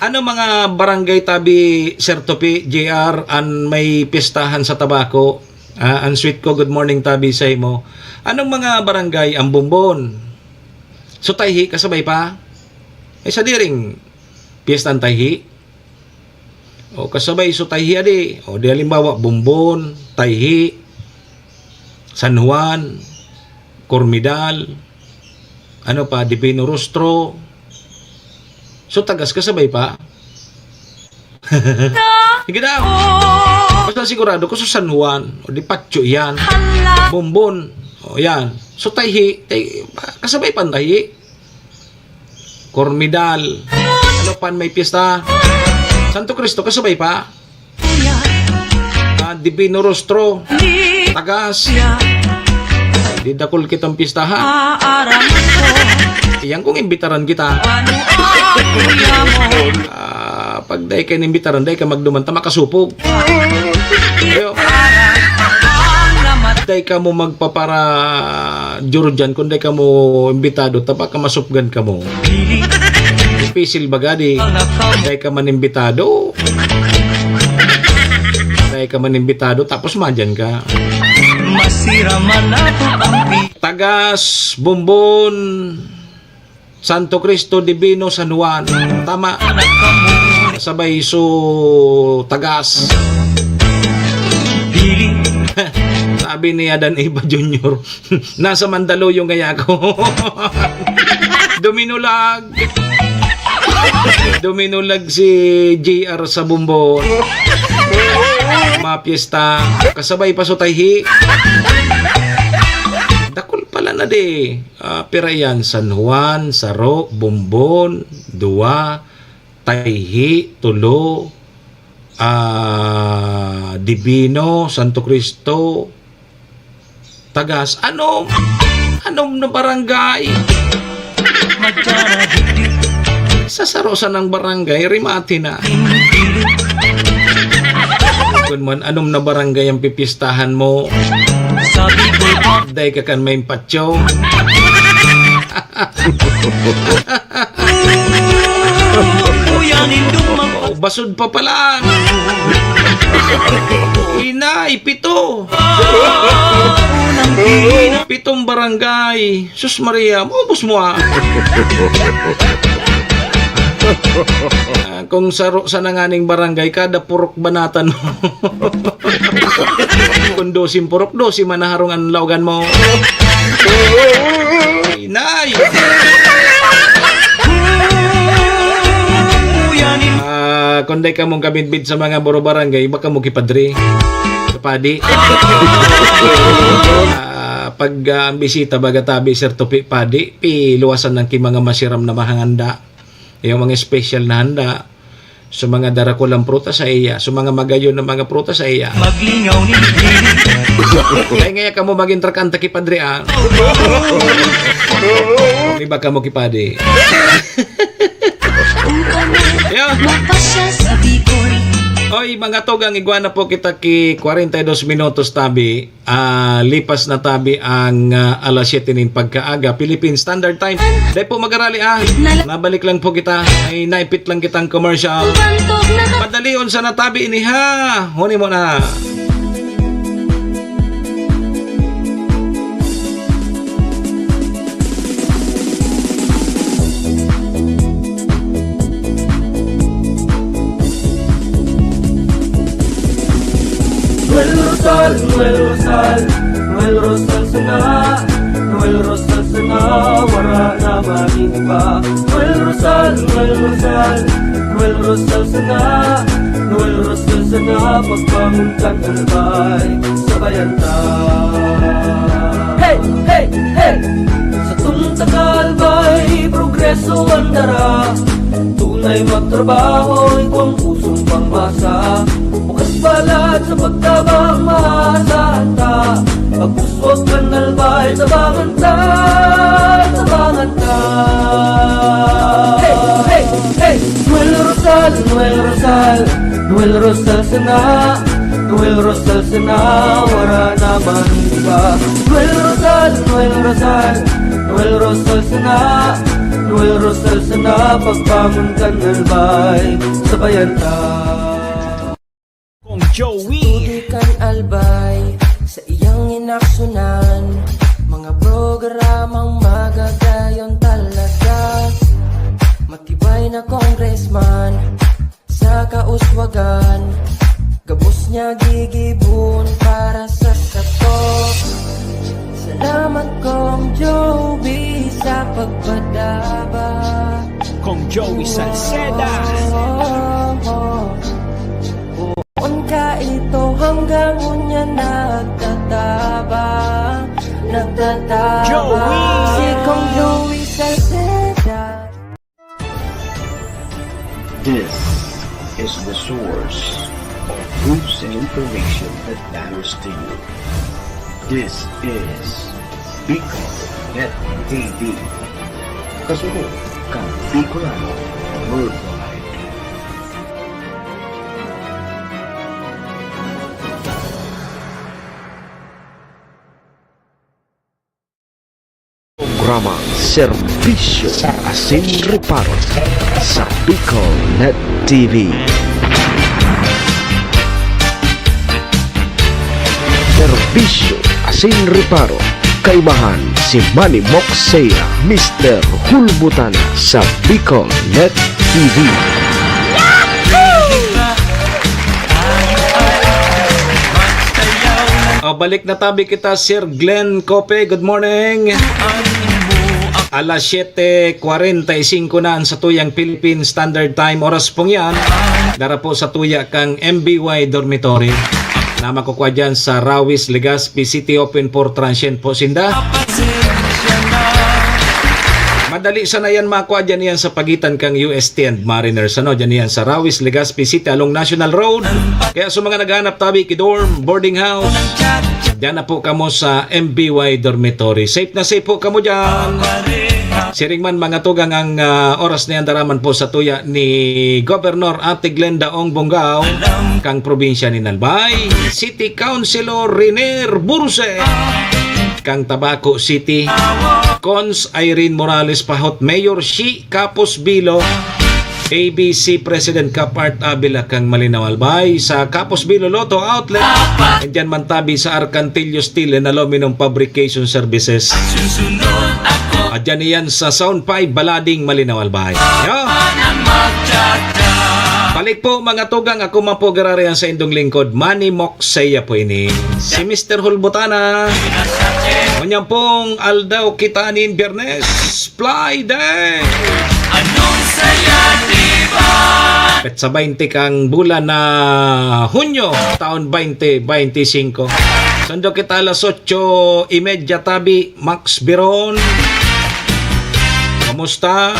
Ano mga barangay Tabi Sir Topi JR an may pistahan sa tabako? Ang sweet ko, good morning Tabi sa imo. Anong mga barangay ang Bumbon? So Tayhi kasabay pa? Sa diring piyesta ang Tayhi. O kasabay so Tayhi adi. O di halimbawa Bumbon, Tayhi, San Juan, Cormidal, ano pa, Divino Rostro. So tagas kasabay pa. Sige daw. Basta sigurado ko sa San Juan, o di Patyo yan. Bumbon, o yan. So Tayhi, kasabay pa ang Tayhi. Cormidal, ano pa may piyesta. Santo Cristo, kasabay pa. Divino Rostro, tagas. Di dakol kitang pistahan. Iyan kung imbitaran kita. Pag day ka nimbitaran, day ka magdumanta, makasupog. Ayo. Day ka mo magpapara Jordan, kung day ka mo imbitado, tapa ka masupgan ka mo. Pisil bagadi, day ka manimbitado. Day ka manimbitado, tapos madyan ka. Masira man ang Tagas, Bumbon, Santo Cristo, Divino, San Juan. Tama. Sabay so tagas. Sabi ni Adan Eva Jr. Nasa Mandaluyong kaya ako. Duminulag. Duminulag si JR sa Bumbon. Mapiesta. Kasabay pa so Tayhi. Dakol pala na di. Pirayan, San Juan, Saro, Bumbon, Dua, Tayhi, Tulo, Divino, Santo Cristo, Tagas. Anom na barangay. Sa sarosa ng barangay, Rimati na. Kung man, anom na barangay ang pipistahan mo? Day ka kan may patyo. Basod pa pala. Inay, 7. 7 barangay. Sus Maria, maubos mo kung sa nanganing barangay, kada purok banatan mo. Kung 12 purok, 12 manaharong ang laugan mo. Inay! Kung di ka mong kabidbid sa mga boro barangay, baka mo kipadri. Kapadi. Pag ang bisita bagatabi Sir Tupi Padi, piluwasan ng mga masiram na mahanganda. Yung mga special na handa. Sa mga darakulang prutas sa iya, sa mga magayon na mga prutas sa iya. Maglingaw ni kaya ngaya ka mo mag-intrakanta kipadri Di ba ka mo kipadi? Oy, mga togang iguana po kita ki 42 minutos tabi. Lipas na tabi ang alas 7 nin pagkaaga Philippine Standard Time. Dahil po mag-arali nabalik lang po kita. Ay naipit lang kitang commercial. Madalion sa natabi ini ha. Huni mo na. Noel Rosal sana, Noel Rosal sana, wala na maniba. Noel Rosal sana, Noel Rosal sana, pagbangon kang albay, sabayan ta. Hey, hey, hey! Sa tunta kalbay, progreso ang dara. Tunay magtrabaho, ikaw ang pusong pangmasa. Bukas balat sa pagtabang maasahan ta. Pagpuswag kang albay, tabangan ta, tabangan ta. Hey, hey, hey! Noel Rosal, Noel Rosal, Noel Rosal sana, Noel Rosal sana, wala naman iba. Noel Rosal, Noel Rosal, Noel Rosal sana, Noel Rosal sana, pagbangon kang albay, sabayan ta. Kong Joey. Tudikan albay sa iyang inaksyonan, mga programang magagayon talaga. Matibay na congressman sa kauswagan. Gabos niya gigibon para sa sato. Salamat kong Joey sa pagpadaba. Kong Joey Salceda. Buon ka ito hanggang unya nagtataba. Joey! Si Kong Joey Salceda. This is the source of news and information that matters to you. This is Bicol Net TV. Kasunod kang Bicolano Worldwide. Programa Serbisyo Asin Reparo sa Bicol Net TV. Serbisyo Asin Reparo. Kaibahan si Manny Moxea, Mr. Hulbutana sa Bicol Net TV. Balik na tabi kita, Sir Glenn Cope. Good morning. Alas 7:45 na sa tuyang Philippine Standard Time. Oras pong yan. Dara po sa tuya kang MBY Dormitory. Na makukuha dyan sa Rawis, Legazpi City, open for transient po sinda. Madali sana yan makuha dyan yan sa pagitan kang UST and Mariners. Ano, dyan yan sa Rawis, Legazpi City along National Road. Kaya sa mga naghanap tabi, kidorm, boarding house, dyan na po kamo sa MBY Dormitory. Safe na safe po kamo dyan. Siring man mga tugang ang oras na yan daraman po sa tuya ni Governor Ate Glenda Ong Bonggao kang probinsya ni Nalbay, City Councilor Riner Burse kang Tabaco City, Cons Irene Morales Pahot, Mayor Shi Capos Bilo, ABC President Kapart Abila kang Malinaw Albay sa Capos Bilo Lotto Outlet, and dyan man tabi sa Arcantillo Steel and Aluminum Fabrication Services. At dyan yan sa Sound 5 Balading Malinaw Albay. Balik po mga tugang, ako mapogararihan sa indong lingkod, Manny Moxea po ini. Si Mr. Hulbutana. Kanyang pong Aldaw Kitanin Biyernes, Fly Day. Anong saya diba? Pet sa 20 kang bulan na Hunyo, taon 2025. Sando kita alas 8:30 tabi, Max Biron. Kamusta?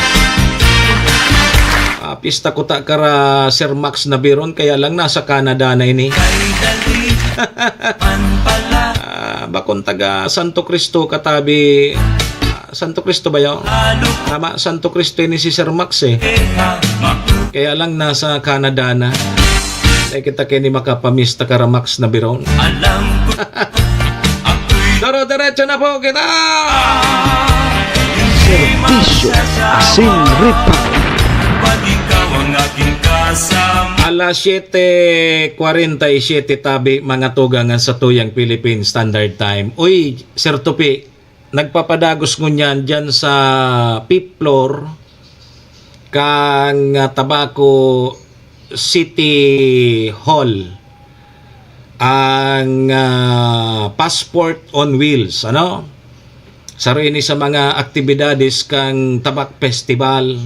Pista ko ta kara Sir Max na Biron, kaya lang nasa Canada na ini. Bakon taga Santo Cristo katabi. Santo Cristo ba yun? Tama, Santo Cristo ini si Sir Max eh. Kaya lang nasa Canada na. Dahil kita kini makapamista kara Max na Biron. Daro diretso na po kita. Serbisyo Asin Reparo. Alas 7:47 tabi mga tugangan sa tuyang Philippine Standard Time. Uy, Sir Tupi, nagpapadagos ngunyan dyan sa 5th floor kang Tabaco City Hall ang Passport on Wheels, ano? Sarini sa mga aktibidades kang Tabak Festival.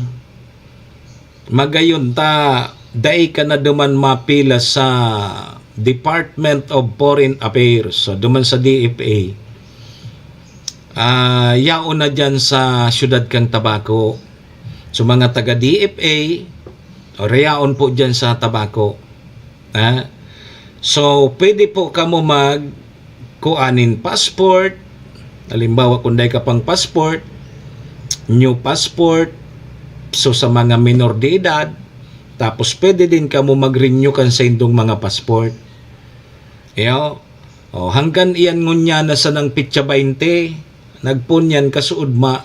Magayon ta, dai ka na duman mapila sa Department of Foreign Affairs, so duman sa DFA. Yaon na dyan sa syudad kang Tabaco. So mga taga DFA, o yaon po dyan sa Tabaco. So pwede po kamo kuanin passport. Halimbawa kung dai ka pang passport, new passport, so sa mga minor de edad, tapos pwede din ka mo mag-renew kan sa indong mga passport. Hanggang iyan ngunya na sa ng pitsa 20, nagpunyan kasuudma.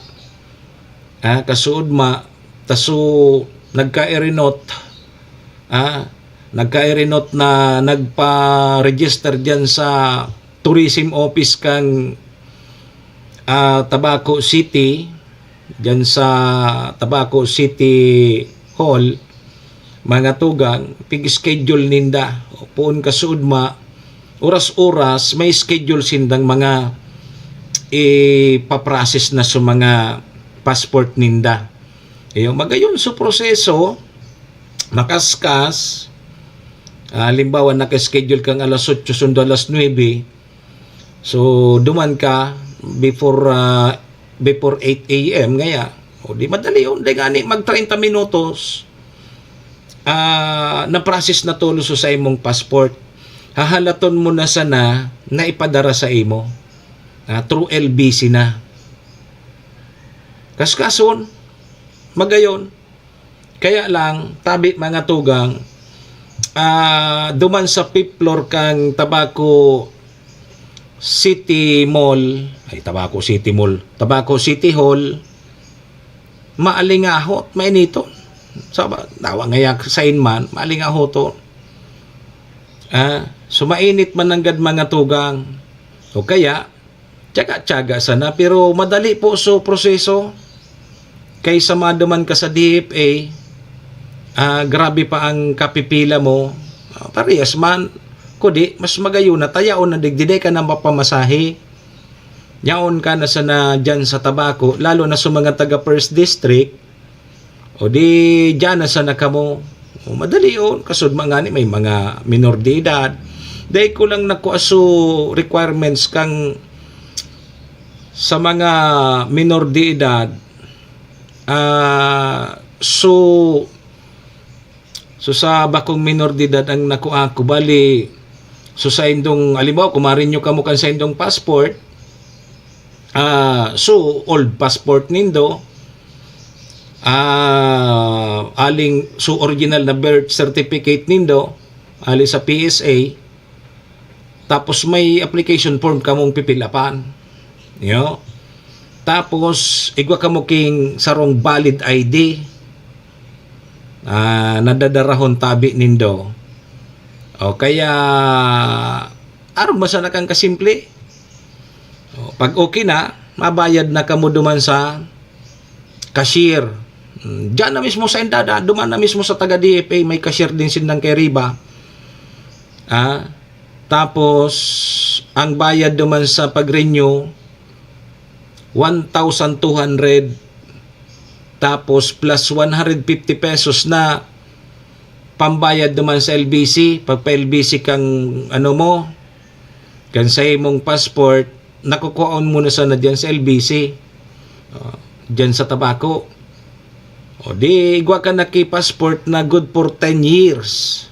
Kasuudma, taso nagka-erinot. Nagka-erinot na nagpa-register dyan sa tourism office kang Tabaco City, dyan sa Tabaco City Hall, mga tugang, pig-schedule ninda. Puon ka suudma, oras-oras, may schedule sindang mga ipaprocess na sa mga passport ninda. Magayon sa proseso, makaskas, halimbawa naka-schedule kang alas 8 sundo alas 9, so duman ka before 8 a.m. ngaya, di madali yun, di gani mag 30 minutos na process na tulo sa imong passport. Hahalaton mo na sana na ipadara sa imo through LBC na. Kaskason, magayon. Kaya lang, tabi mga tugang, duman sa 5th floor kang Tabaco City Hall, maalingahot, mainito. Dawa ngayak sa inman, maalingahot to. Sumainit man nanggad mga tugang. O kaya, tiyaga-tiyaga sana, pero madali po so proseso. Kaysa maduman ka sa DFA, grabe pa ang kapipila mo. Parehas man, kundi mas magayon na tayaon na digdiday ka na mapamasahe. Yaon ka na sana dyan sa Tabaco, lalo na sa mga taga First District, o di dyan na sana ka mo. Madali yun, kasud mga ni may mga minor de edad. Dahil ko lang nakuaso requirements kang sa mga minor de edad. So sa bakong minor de edad ang nakuha ko, bali, so sa indong, alimbawa, kumarin nyo kamukan sa indong passport, so old passport nindo, aling so original na birth certificate nindo, ali sa PSA, tapos may application form kamong pipilapan. Tapos, igwa ka mo king sarong valid ID, nadadarahon tabi nindo. O kaya, aron ba sana kang kasimple? Pag okay na, mabayad na kamo duman sa cashier. Diyan na mismo sa endada, duman na mismo sa taga-DFA, may cashier din sindang kay Riba. Tapos, ang bayad duman sa pag-renew, 1,200, tapos plus 150 pesos na pambayad naman sa LBC. Pag pa-LBC kang kan sa imong passport, nakukuhaon mo na sana dyan sa LBC, dyan sa Tabaco. O di, igwa ka passport na good for 10 years.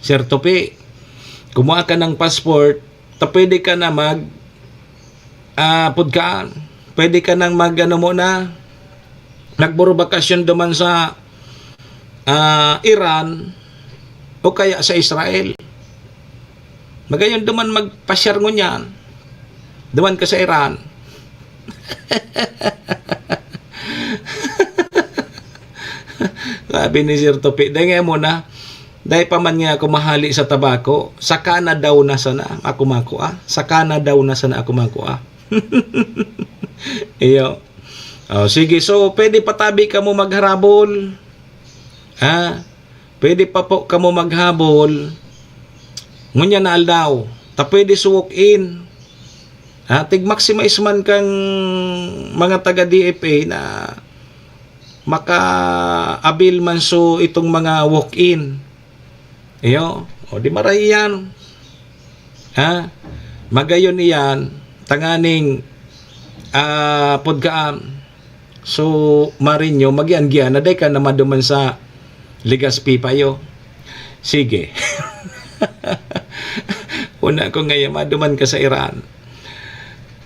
Sir Tope, kumuha ka ng passport, pwede ka na pwede ka nang nagburo bakasyon duman sa Iran o kaya sa Israel. Magayon duman magpasyar mo niyan, duman ka sa Iran. Sabi ni Sir Topi, dahil mo na, dahil pa man nga ako mahali sa Tabaco, sa Canada daw na sana ako makuha. Sa Canada daw na sana ako makuha. Iyo. Sige, so pwede patabi ka mo magharabol. Pwede pa po ka mo maghabol. Ngunya na aldaw. Pwede suwok in. Tig-maximize man kang mga taga-DFA na maka-abil man so itong mga walk-in. Iyo. O di maray yan. Magayon iyan. Tanganing podkaan. So, marinyo, magian-gian na day ka naman duman sa Legazpi payo. Sige. Una ko ngayon, maduman ka sa Iran.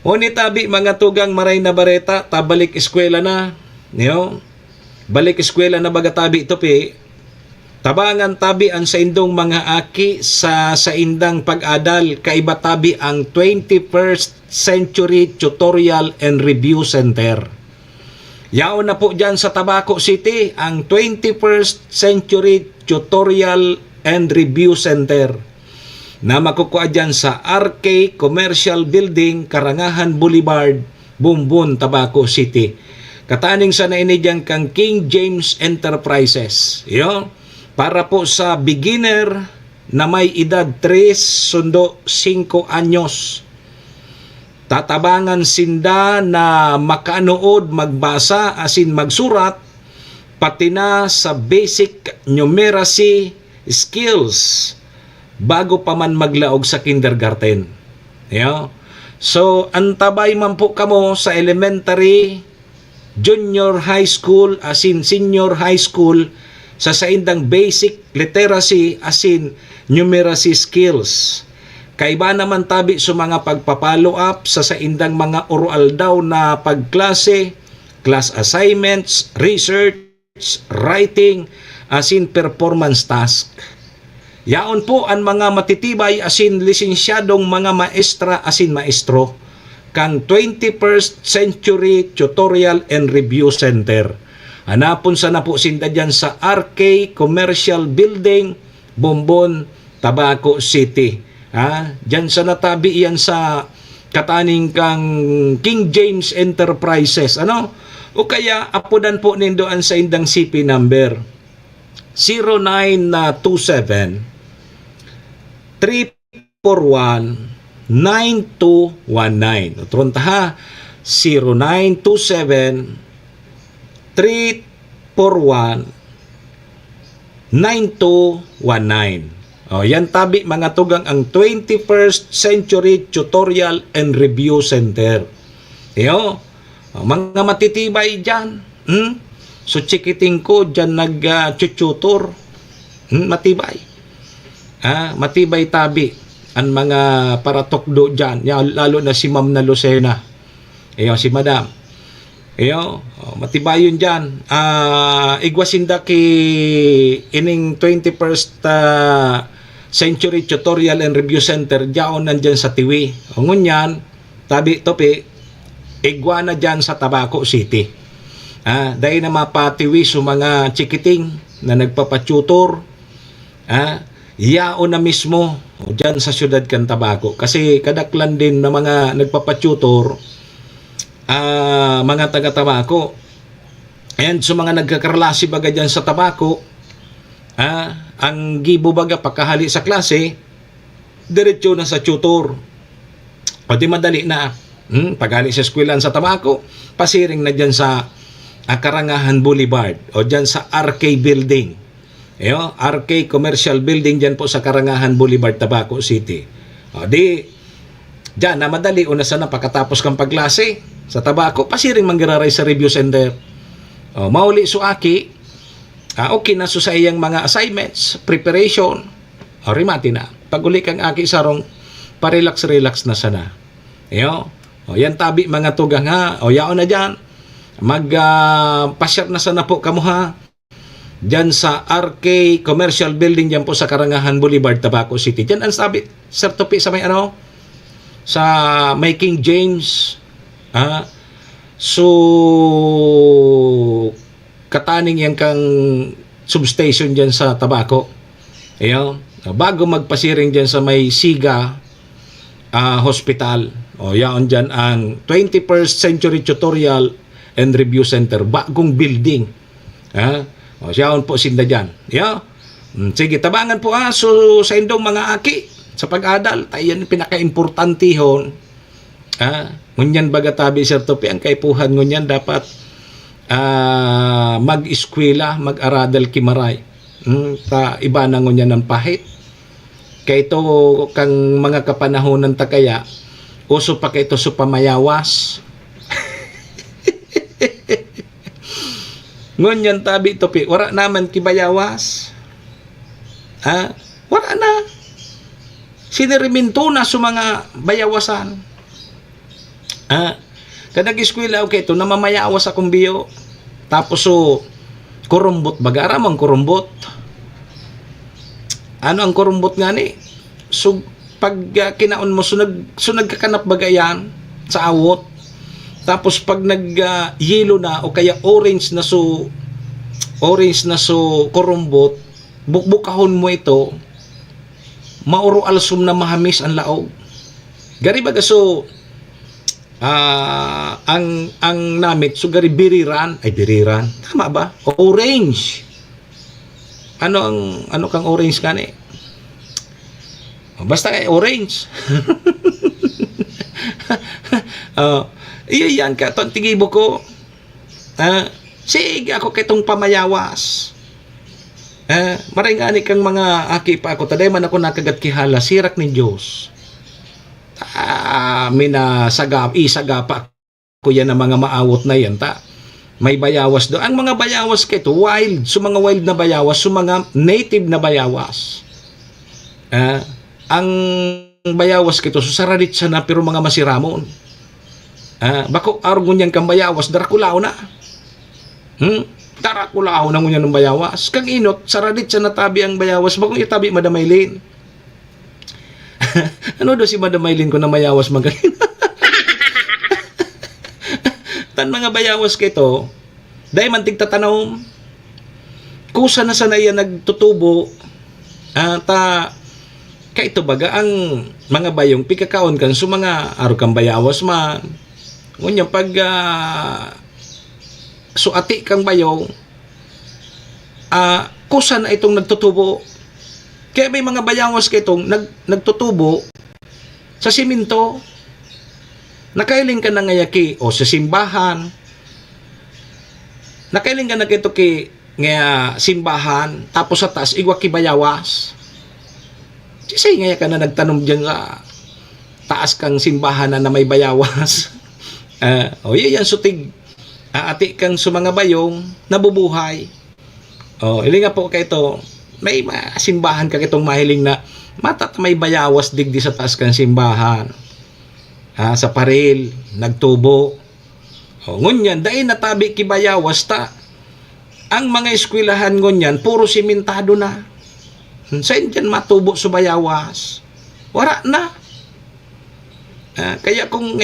Tabi mga tugang maray na bareta, tabalik eskwela na. Balik eskwela na baga tabi ito Tabangan tabi ang sa indong mga aki sa indang pag-adal, kaiba tabi ang 21st Century Tutorial and Review Center. Yaon na po dyan sa Tabaco City ang 21st Century Tutorial and Review Center na makukuha dyan sa RK Commercial Building, Karangahan Boulevard, Bumbun, Tabaco City. Kataning sa nainidyan kang King James Enterprises. Yo, para po sa beginner na may edad 3-5 anyos. Tatabangan sinda na makanood, magbasa, asin magsurat, pati na sa basic numeracy skills bago pa man maglaog sa kindergarten. Yo. So, antabay man po kamo sa elementary, junior high school, asin senior high school, sa saindang basic literacy, asin numeracy skills. Kaiba naman tabi sa mga pagpapalo up sa saindang mga oral daw na pagklase, class assignments, research, writing, asin performance task. Yaon po ang mga matitibay asin lisensyadong mga maestra asin maestro kang 21st Century Tutorial and Review Center. Hanapon sa na po sinda dyan sa RK Commercial Building, Bombon, Tabaco City. Dyan sa natabi yan sa kataning kang King James Enterprises. O kaya apudan po nindoan sa indang CP number 0927 341-9219. Utron ta ha, 0927-341-9219. Yan tabi mga tugang ang 21st Century Tutorial and Review Center. Mga matitibay dyan. So chikiting ko dyan nag-tutor. Matibay. Matibay tabi ang mga paratokdo dyan, lalo na si Ma'am na Lucena, si Madam, matibay yun dyan. Igwasinda ki ining 21st Century Tutorial and Review Center dyan nandyan sa Tiwi. Ngunyan tabi topi igwa na dyan sa Tabaco City. Dahil na mapatiwi sa mga chikiting na nagpapatutor, yao na mismo dyan sa syudad kan Tabaco. Kasi kadaklan din na mga nagpapatutor, mga taga Tabaco. And so mga nagkakarlasi baga dyan sa Tabaco, ang gibo baga pagkahali sa klase, diretso na sa tutor. O di madali na. Paghali sa eskwelahan sa Tabaco, pasiring na dyan sa Karangahan Boulevard o dyan sa RK Building. RK Commercial Building dyan po sa Karangahan Boulevard, Tabaco City. Dyan na madali, una sana pagkatapos kang paglase sa Tabaco, pasiring manggiraray sa review center. Mauli suaki, okay na sa iyang mga assignments, preparation, rimati na. Pag uli kang aki sarong, parelax-relax na sana. Yan tabi mga tugang ha, yaon na dyan, pasyar na sana po kamo ha, dyan sa RK Commercial Building dyan po sa Karangahan Boulevard, Tabaco City. Dyan ang sabi, Sir Tupi, sa may sa may King James. So, kataning yan kang substation dyan sa Tabaco. Bago magpasiring dyan sa may Siga Hospital. Yaon dyan ang 21st Century Tutorial and Review Center. Bagong building. Siyaon po sinda dyan. Sige, tabangan po so sa indong mga aki sa pag-adal, tayo yan pinaka-importantihon. Ngunyan baga tabi, Sir Topi, ang kaipuhan ngunyan dapat mag-eskwela, mag-aradal kimaray. Iba na ngunyan ng pahit. Kaya ito kang mga kapanahonan ta kaya, uso pa kayo ito sa pamayawas. Ngunyan tabi Topi, wala naman kibayawas. Wala na. Siniriminto na sa mga bayawasan. Kadag-eskwela, okay, ito namamayawas akong biyo. Tapos kurumbot bagara mang kurumbot. Ano ang kurumbot nga ni? So, pag kinaon mo, sunag kakanap bagayan sa awot. Tapos pag nag-yellow na o kaya orange na so kurumbot, bukbukahon mo ito, mauro alsum na mahamis ang laog. Gari baga so ang namit sugari biriran, tama ba? Orange. Ano kang orange kani? Basta orange. Iyan ka ton tigibo ko. Sige ako kitong pamayawas. Maringani kang mga aki pa ako taday man ako nakagat kihala sirak ni Dios. Isagapa ko yan ang mga maawot na yan ta. May bayawas do. Ang mga bayawas kito wild, mga wild na bayawas, mga native na bayawas. Ang bayawas kito susaradit siya na pero mga masiramon. Bako argon yan kang bayawas darakulao na. Darakulao na ngunyan ng bayawas. Kang inot saradit siya na tabi ang bayawas bakong itabi madamaylin. Ano do si madamaylin ko na mayawas magaling. Tan mga bayawas kito dahil man tigtatanom kusa na sana yan nagtutubo kaito baga ang mga bayong pikakaon kan so mga aro kang bayawas man ngunya pag suati kang bayong kusa na itong nagtutubo kaya may mga bayawas kitong nagtutubo sa siminto. Nakailing ka na ngayaki o sa simbahan. Nakailing ka na kito ki nga simbahan tapos sa taas igwa ki bayawas. Kasi ngaya ka na nagtanom diyan sa taas kang simbahan na may bayawas. Yan sutig ati kang sa mga bayong nabubuhay. Ilinga po kay to may simbahan ka kitong mahiling na matat may bayawas digdi sa taas kang simbahan. Sa paril, nagtubo. Ngunyan, dahil natabi kibayawas ta. Ang mga eskwelahan ngunyan, puro simentado na. Saan dyan matubo sa bayawas? Wala na. Kaya kung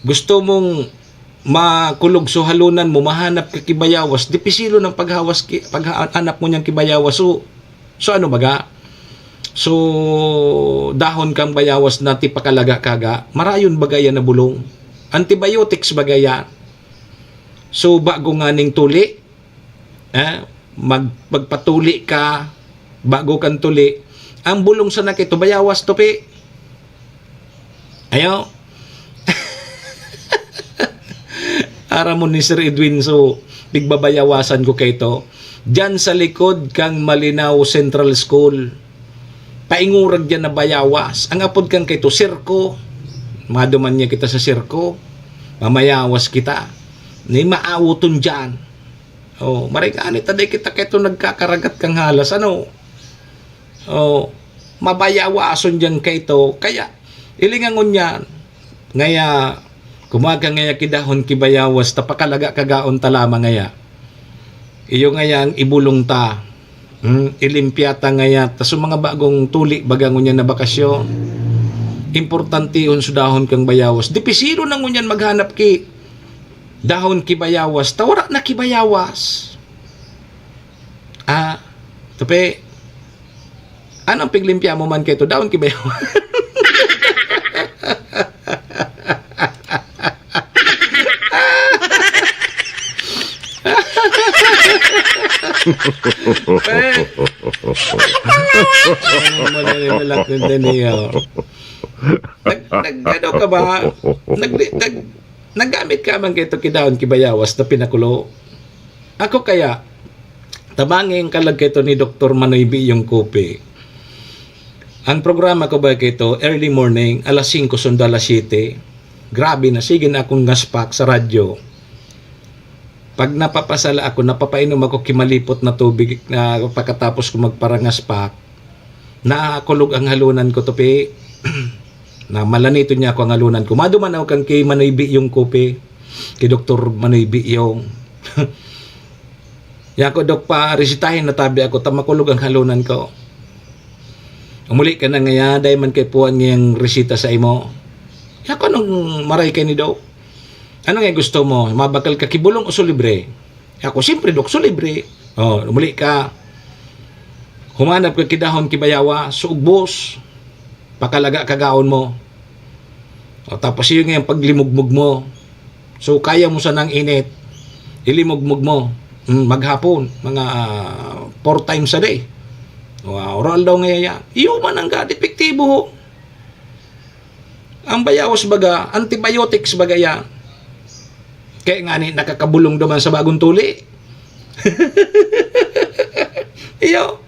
gusto mong makulog so halunan mo, mahanap ka kibayawas, dipisilo ng paghanap mo niyang kibayawas. So ano baga? So, dahon kang bayawas na tipakalaga kaga, marayon bagaya na bulong. Antibiotics bagaya. So, bago nga ning tuli, magpatuli ka, bago kang tuli, ang bulong sa nakito, bayawas topi. Ayaw. Aramon ni Sir Edwin, so, bigbabayawasan ko kay to. Diyan sa likod kang Malinaw Central School, paingurag dyan na bayawas. Ang apod kang kito, sirko. Maduman niya kita sa sirko. Mamayawas kita. Ni maawuton dyan. Marikani taday kita kito nagkakaragat kang halas. Mabayawason dyan kito. Kaya, ilingangon yan. Ngaya, kumaga ngaya kidahon kibayawas, tapakalaga kagaon talama ngaya. Iyo ngaya ang ibulong ta. Ilimpyata ngaya ta so mga bagong tuli bagang ngunyan na bakasyon importante yun sa dahon kang bayawas dipisiro na ngunyan maghanap ki dahon ki bayawas tawara na ki bayawas tape anong piglimpya mo man kay to dahon ki bayawas. Nagano ka ba? Naggamit ka man kito kidaon kibayawas na pinakulo. Ako kaya tabangin kalag kito ni Dr. Manoybi yung kopi. Ang programa ko ba kito early morning alas 5 sundo alas 7. Grabe na sige na akong ngaspak sa radyo. Pag napapasala ako, napapainom ako kimalipot na tubig na pagkatapos ko magparangaspak, naakulog ang halunan ko topi. Na malanito niya ako ang halunan ko. Maduman ako kang kay Manoybi yung kopi. Kay Dr. Manoybi yung. Yako dok pa, resitahin na tabi ako, tamakulog ang halunan ko. Umuli ka na ngaya, dahil man kay puwan ngayang resita sa imo. Yako nung maray kay ni dok. Ano nga gusto mo? Mabakal ka kibulong o sulibre? Ako, siyempre, dok, sulibre. Umuli ka. Humanap ka kidahon kibayawa, suugbos. Pakalaga kagaon mo. O, tapos yun nga yung paglimugmug mo. So, kaya mo sa nang init, ilimugmug mo. Maghapon, mga 4 times a day. Oral daw ngayon yan. Iuman ang God, epektibo ho. Ang bayawas baga, antibiotics baga yan. Kaya nga ni, nakakabulong naman sa bagong tuli. Iyo,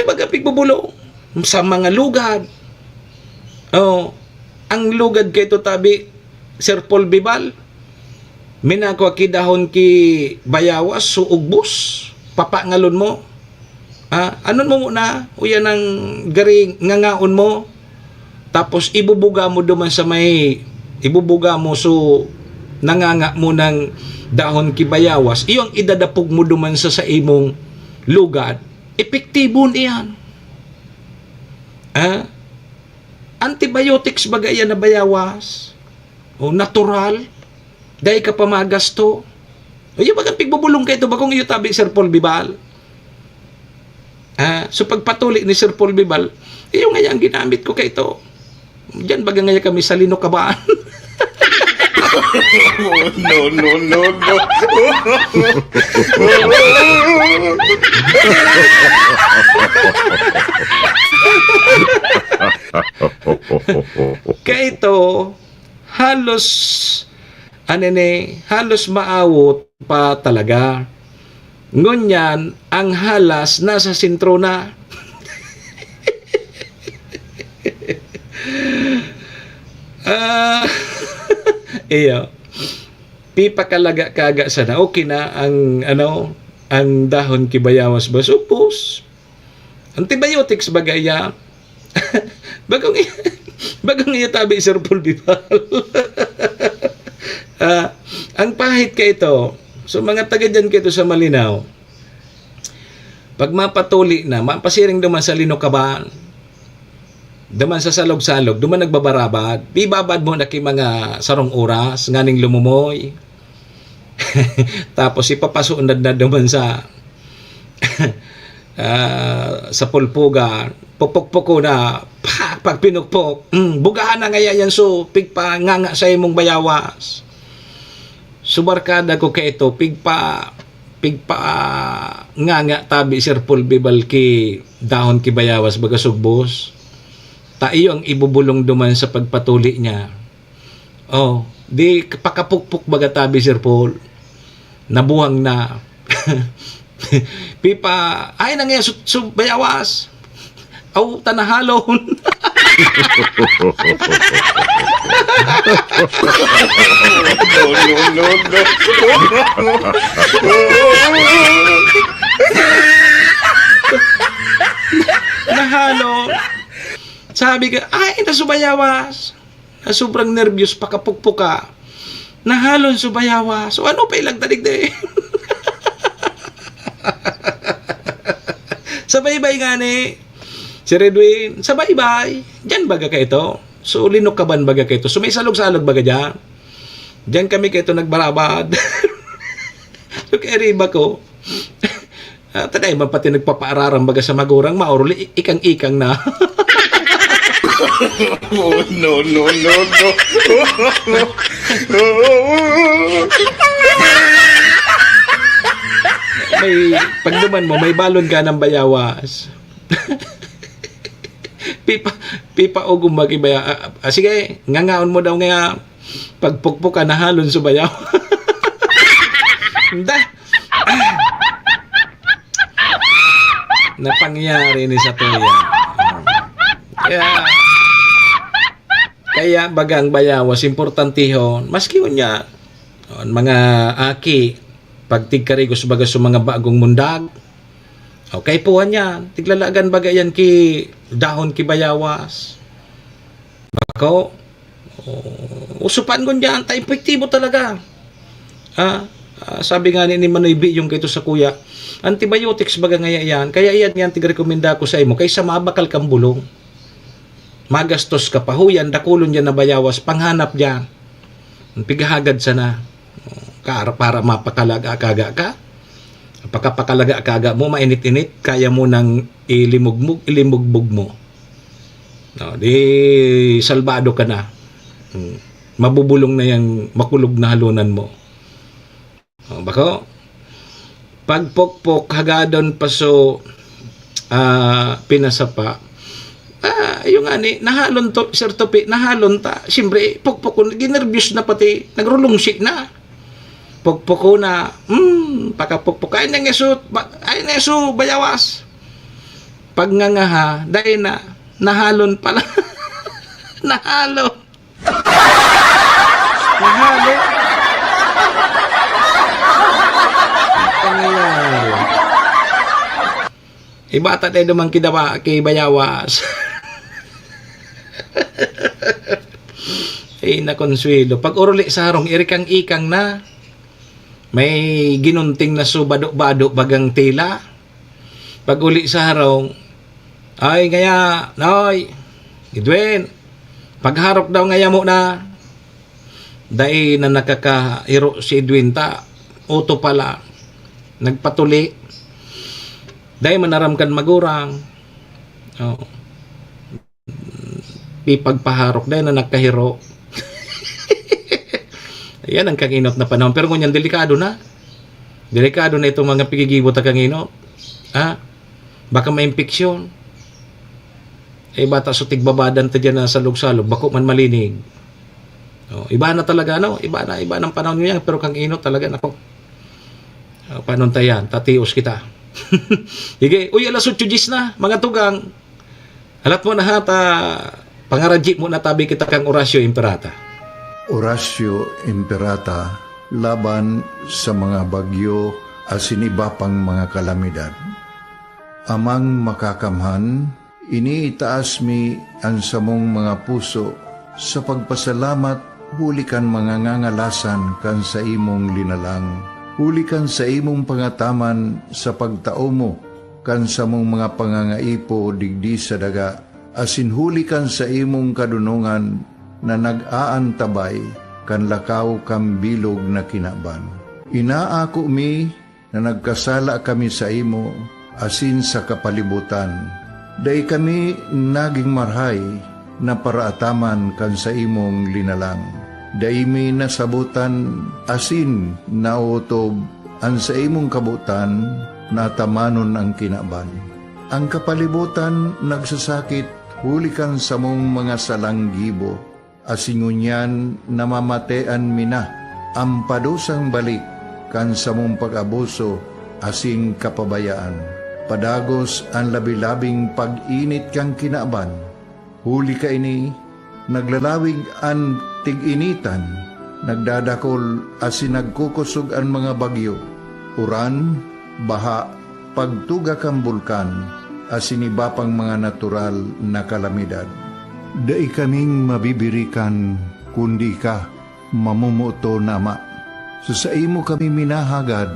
baga pigbubulong sa mga lugad. Ang lugad kay ito tabi, Sir Paul Bibal, minakwa ki dahon ki bayawas, suugbos, papangalon mo. Anon mo muna, uyan ang garing ngangaon mo, tapos ibubuga mo duman sa may, ibubuga mo so nanganga mo ng dahon ki bayawas, iyong idadapog mo duman sa imong lugad, epektibo niyan. Antibiotics bagay na bayawas, o natural, dahil ka pa magasto. O yung bagang pigbubulong ka ito, bagong iyo tabi Sir Paul Bibal. So pagpatuli ni Sir Paul Bibal, iyo nga yung ginamit ko kay ito. Diyan baga nga kami sa linokabaan. No. Kaya ito, halos maawot pa talaga. Ngunyan, ang halas nasa sentro na. Iyo. Pipa kalaga kaga sana. Okay na ang dahon kibayawas basupos. Antibiotics bagaya. Bagong iya tabi Sir Paul Bibal. Ang pahit ka ito. So mga taga dyan ka ito sa Malinaw. Pag mapatuli na, mapasiring duman sa linokabaan, duman sa salog-salog, duman nagbabarabad, bibabad mo na mga sarong oras, nganing lumumoy. Tapos ipapasunad na duman sa sa pulpuga, pupukpuko na, pag pinukpok, bugahan na ngaya yan, so pigpa nganga sa imong bayawas. Subarkada ko kay ito, pigpa nganga tabi Sir Paul Bibal ki dahon ki bayawas baga sugbos. Tayo ang ibubulong duman sa pagpatuli niya. Di pakapukpuk baga tabi Sir Paul. Nabuhang na. Pipa, ay nangya bayawas. Tanahalon. No. Nahalo. Sabi ka, ay, nasubayawas. Sobrang nervyos, pakapukpuk ka. Nahalon subayawas. So ano pa ilang tanig de? Sabay-bay gani. Si Redwin, sabay-bay. Diyan baga ka ito. So linukaban baga ka ito. So may salog-salog baga dyan. Diyan kami ka ito nagbarabad. So kaya riba ko. Taday man pati nagpapaararam baga sa magurang mauruli, ikang-ikang na. No. May pagduman mo, may balon ka ng bayawas. pipa o gumbagi baya. Sige, ngangaon mo daw nga pagpukpuk ka na halon sa bayaw. Napangyari ni sa tuya. Kaya bagang bayawas importantihon maski unya mga aki pagtigkarigos baga sa mga bagong mundag. Okay po yan. Tiglalagan baga yan ki dahon ki bayawas. Bako usupan ko dyan, epektibo talaga. Sabi nga ni Manoy B yung kito sa kuya, antibiotics baga nga yan, kaya yan tigrekomenda ko sa imo, kaysa mabakal kang bulong. Magastos ka pa, huyan, dakulon dyan na bayawas, panghanap dyan. Pigahagad sana. Para mapakalaga-kaga ka. Pagkapakalaga-kaga mo, mainit-init, kaya mo nang ilimugbog mo. No, di salbado ka na. Mabubulong na yung makulog na halunan mo. Bako, pagpokpok hagadon paso pinasapa. Yung ani, nahalon to, Sir Topi, nahalon ta. Siyempre, pokpok ko, ginervyos na pati, nagrulungsik na. Pokpok ko na, pakapokpok, ay na yeso, bayawas. Pag nga dahil na, nahalon pala. Nahalon. Nahalon. Pangyayari. Ibata tayo naman kidawa kay bayawas. Ay nakonsuelo. Pag uruli sa harong, irikang-ikang na. May ginunting na subado-bado bagang tila. Pag uli sa harong, ay ngaya, noy, Edwin, pagharok daw ngaya mo na. Dahil na nakakahiro si Edwin ta, uto pala, nagpatuli. Dahil manaramkan magurang. Pipagpaharok dahil na nagkahiro. Yan ang kanginot na panahon. Pero ngunyan, delikado na. Delikado na itong mga pigigibot na kanginot. Baka may impeksyon. Bata sutig babadan ta dyan na salog-salog. Bako man malinig. Iba na talaga, no? Iba ng panahon niya. Pero kanginot talaga, nako. Panon tayan? Tatios kita. Sige, uy, alas 8:10 na, mga tugang. Halat mo na hata, pangaradji mo na tabi kita kang Horacio Imperata. Horacio Imperata, laban sa mga bagyo asin iba pang mga kalamidad. Amang makakamhan, iniitaas mi ang samong mga puso sa pagpasalamat, hulikan mga ngangalasan kan sa imong linalang. Hulikan sa imong pangataman sa pagtao mo, kan sa mong mga pangangaipo digdi sa daga, asin hulikan sa imong kadunungan na nag-aantabay, kan lakaw kam bilog na kinaban. Inaako mi na nagkasala kami sa imo, asin sa kapalibutan. Day kami naging marhay na paraataman kan sa imong linalang. Daimi nasabutan asin nautob ang sa imong kabutan na tamanon ang kinaban. Ang kapalibutan nagsasakit hulikan sa mong mga salanggibo asin ngunyan namamatean mina ang padusang balik kan sa mong pag-abuso asin kapabayaan. Padagos ang labi-labing pag-init kang kinaban. Huli ka ini naglalawig ang tig-initan, nagdadakol asin nagkukusog ang mga bagyo, uran, baha, pagtuga kang bulkan, asin iba pang mga natural na kalamidad. Dai kaming mabibirikan, kundi ka, mamumuto na ama. Sa imo kami minahagad,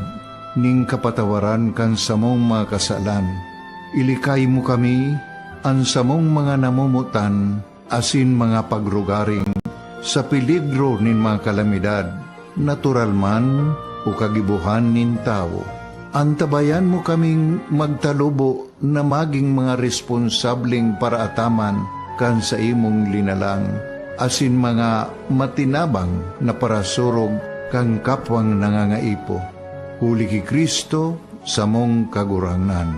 ning kapatawaran kan samong mga kasalan. Ilikay mo kami, ang samong mga namumutan, asin mga pagrugaring, sa peligro nin mga kalamidad, natural man o kagibuhan nin tao. Antabayan mo kaming magtalubo na maging mga responsableng paraataman kan sa imong linalang, asin mga matinabang na parasurog kang kapwang nangangaipo. Huli ki Kristo sa mong kaguranan.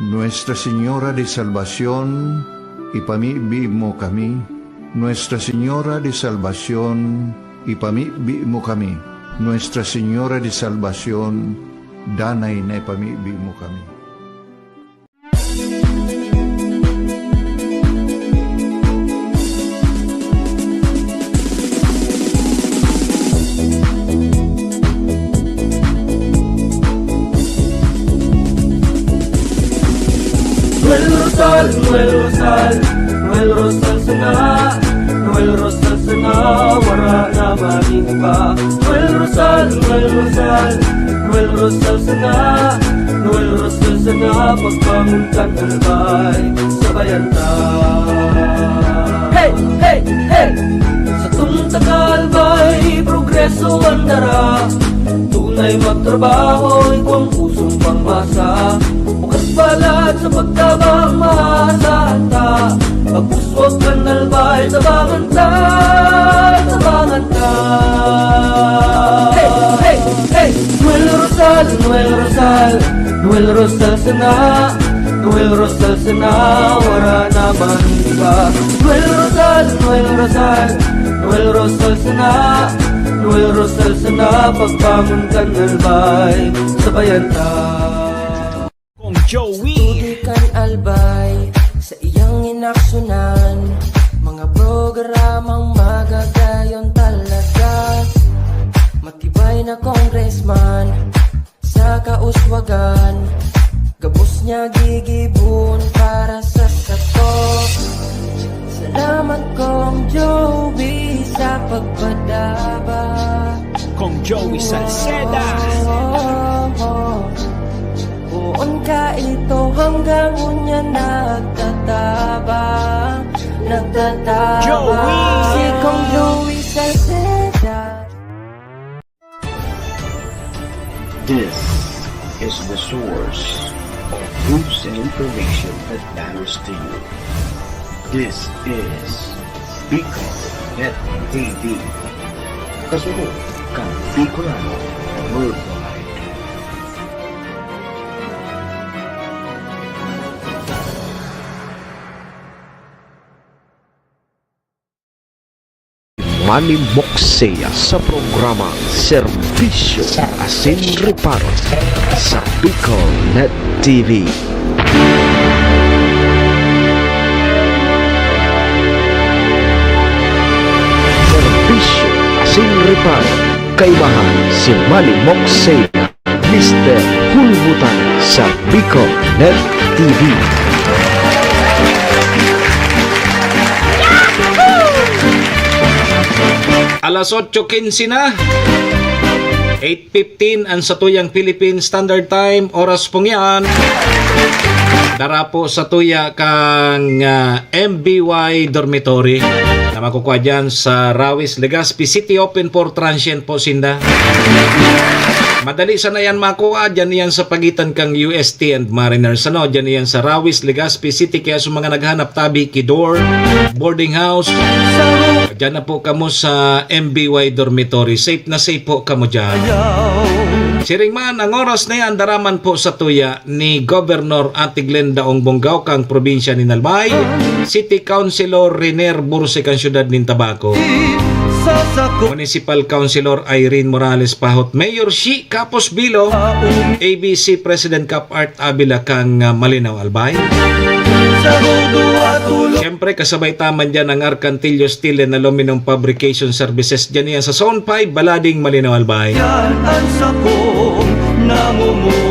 Nuestra Señora de Salvación, ipamibi mo kami. Nuestra Señora de Salvación, ipamibi mo kami. Nuestra Señora de Salvación, danay na ipamibi mo kami. Noel Rosal, Noel Rosal, Noel Rosal sana, Noel Rosal sana, wala na maning pa. Noel Rosal, Noel Rosal, Noel Rosal sana, Noel Rosal sana, pagbangon kang albay, sabayan ta. Hey, hey, hey! Sa tuntagalbay, progreso ang dara, tunay magtrabaho, ikaw ang pusong pangmasa. Bukas balat sa pagtabang maasahan ta, pagpuswag ka nalbay sa bangan ta. kanta. Hey, hey, hey! Noel Rosal, Noel Rosal, Noel Rosal sana, Noel Rosal sana, wala naman iba. Noel Rosal, Noel Rosal, Noel Rosal sana, Noel Rosal sana, pagbangon ka nalbay, sabayan ta. Tudikan albay sa iyang inaksyonan, mga programang magagayon talaga. Matibay na congressman sa kauswagan, gabos niya gigibon para sa sato. Salamat Kong Joey sa pagpadaba, Kong Joey Salceda. Buon ka ito hanggang unya nagtatabang, nagtatabang. Si Kong Joey Salceda. This is the source of news and information that matters to you. This is Bicol Net TV. Kasunod kang Bicolano Worldwide. Manny Moxea sa programang Serbisyo Asin Reparo sa Bicol Net TV. Serbisyo Asin Reparo, kaibahan si Manny Moxea, Mr. Hulbutan sa Bicol Net TV. Alas 8:15 na. 8:15 ang satuyang Philippine Standard Time. Oras pong yan. Dara po sa tuya kang MBY Dormitory na makukuha dyan sa Rawis, Legazpi City. Open for transient po sinda. Madali sana yan makuha. Dyan yan sa pagitan kang UST and Mariners. Ano? Dyan yan sa Rawis, Legazpi City. Kaya sa mga naghanap tabi, Kidor, boarding house, dyan na po kamo sa MBY Dormitory. Safe na safe po kamo dyan. Siring man, ang oras na yan, daraman po sa tuya ni Governor Ate Glenda Ongbonggao kang probinsya ni Nalbay, City Councilor Riner Burse kang syudad ni Tabaco, Municipal Councilor Irene Morales Pahot, Mayor Shi Capos Bilo, ABC President Cap Art Abila kang Malinaw Albay. Siyempre kasabay taman dyan ang Arcantillo Steel and Aluminum Fabrication Services dyan yan sa Zone 5, Balading, Malinaw Albay.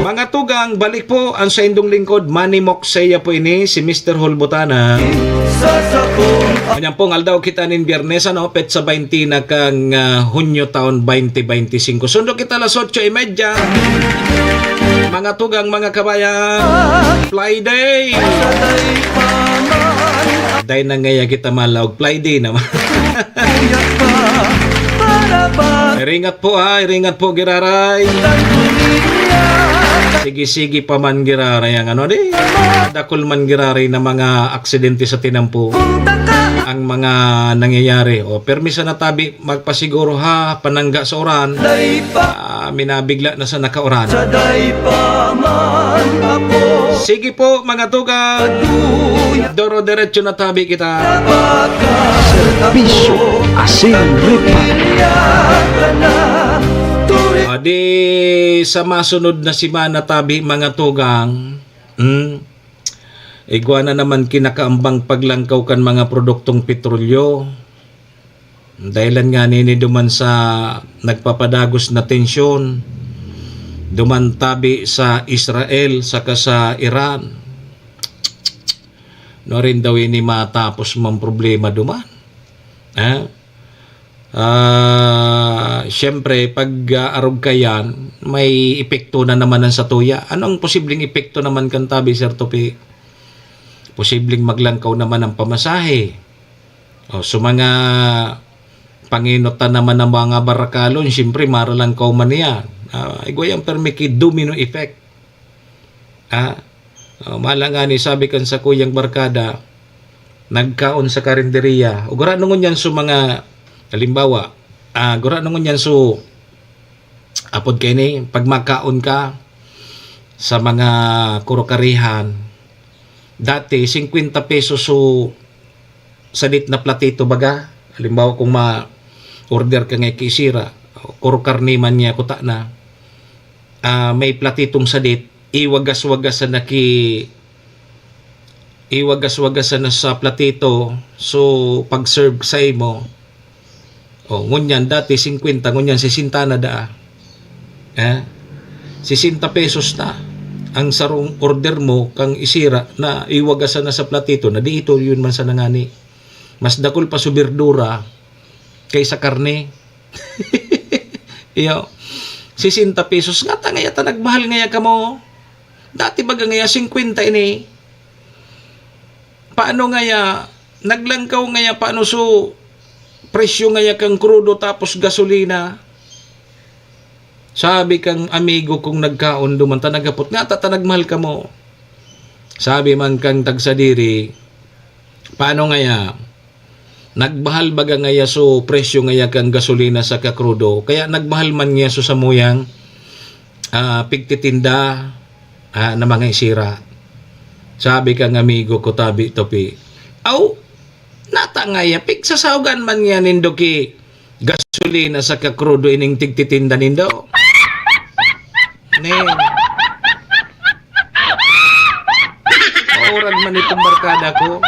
Mga tugang, balik po ang sa indong lingkod, Manny Moxea po ini, si Mr. Hulbutana. Kanyang pong aldaw kita nin Biyernes, ano, pet sa 20 na kang Hunyo taon 2025. Sundo kita alas 8:30. Mga tugang, mga kabayan, Friday. Dahil na ngaya kita malawag, Friday naman. Iringat po ha, iringat po giraray. Sige-sige pa man giraray ang ano di. Dakol man giraray na mga aksidente sa tinampo. Ang mga nangyayari. O permisa na tabi, magpasiguro ha, panangga sa oran. Minabigla na sa nakauran. Sige po mga tugan. Doro diretso na tabi kita. Serbisyo Asin Reparo. Adi sa masunod na simana tabi mga tugang. Igwa na naman kinakaambang paglangkaw kan mga produktong petrolyo. Dahilan nga nini duman sa nagpapadagos na tensyon. Duman tabi sa Israel saka sa Iran. No rin daw ini matapos mang problema duman. Siyempre pag arog kayan, may epekto na naman ang satuya. Anong posibleng epekto naman kan tabi, Sir Topi? Posibleng maglangkaw naman ang pamasahe. So mga panginutan naman ng mga barakalon, siyempre maralangkaw man yan. Igwayang permiki domino effect. Malangani sabi kan sa kuyang barkada, nagkaon sa karinderiya. Ugura nungon yan sa mga, halimbawa, gura nungon yan so apod kay ni pag makaon ka sa mga kurokarihan dati 50 pesos so sadit na platito baga halimbawa kung ma-order ka ngay kisira kurokarni man niya kuta na may platitong sadit iwagas-wagas na iwagas-wagasan na sa platito so pag serve sa imo ngunyan dati 50 ngunyan 60 na da 60 pesos na ang sarong order mo kang isira na iwagasan na sa platito na di ito yun man sa nangani mas dakol pa sa berdura kaysa karne iyo 60 pesos nga ta ngaya ta nagmahal ngaya ka mo dati baga ngaya 50 ini paano ngaya naglangkaw ngaya paano so presyo ngaya kang krudo tapos gasolina sabi kang amigo kung nagkaon duman ta nagapot nga ta nagmahal ka mo sabi man kang tagsadiri paano ngaya nagmahal baga ngaya so presyo ngaya kang gasolina sa kakrudo kaya nagmahal man ngaya so sa muyang pigtitinda na mga isira sabi kang amigo ko tabi topi natangaya pigsasawgan man nga nindo ki gasolina sa kakrudo ining tigtitinda nindo orang man itong barkada ko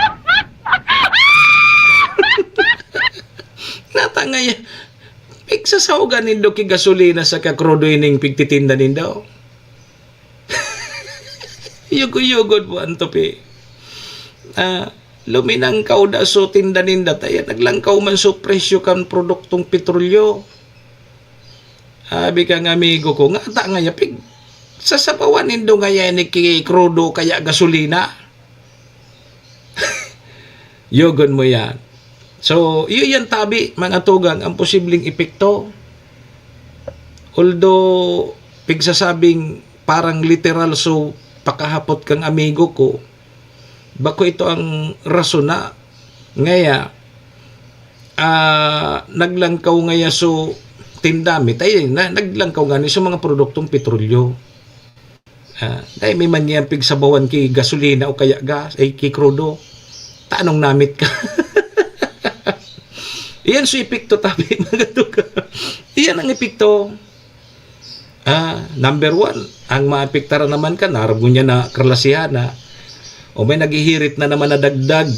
natangaya pigsasawgan nindo ki gasolina sa kakrudo ining pigtitinda nindo yugod po ang topi luminangkaw da so tinda ninda tayo naglangkaw man so presyo kan produktong petrolyo sabi kang amigo ko nga ta nga yapig sasabawan nindo nga yan ki krudo kaya gasolina yugon mo yan so yan tabi mga tugang ang posibleng epekto although pigsasabing parang literal so pakahapot kang amigo ko bako ito ang rason na ngaya naglangkaw ngaya so tindami tayo naglangkaw nga so mga produktong petrolyo dahil may man yan pigsabawan ki gasolina o kaya gas ay ki krudo tanong namit ka iyan so epekto tabi mga tuga iyan ang epekto number 1 ang maapektaran naman ka narabo niya na karlasihan na o may naghihirit na naman na dagdag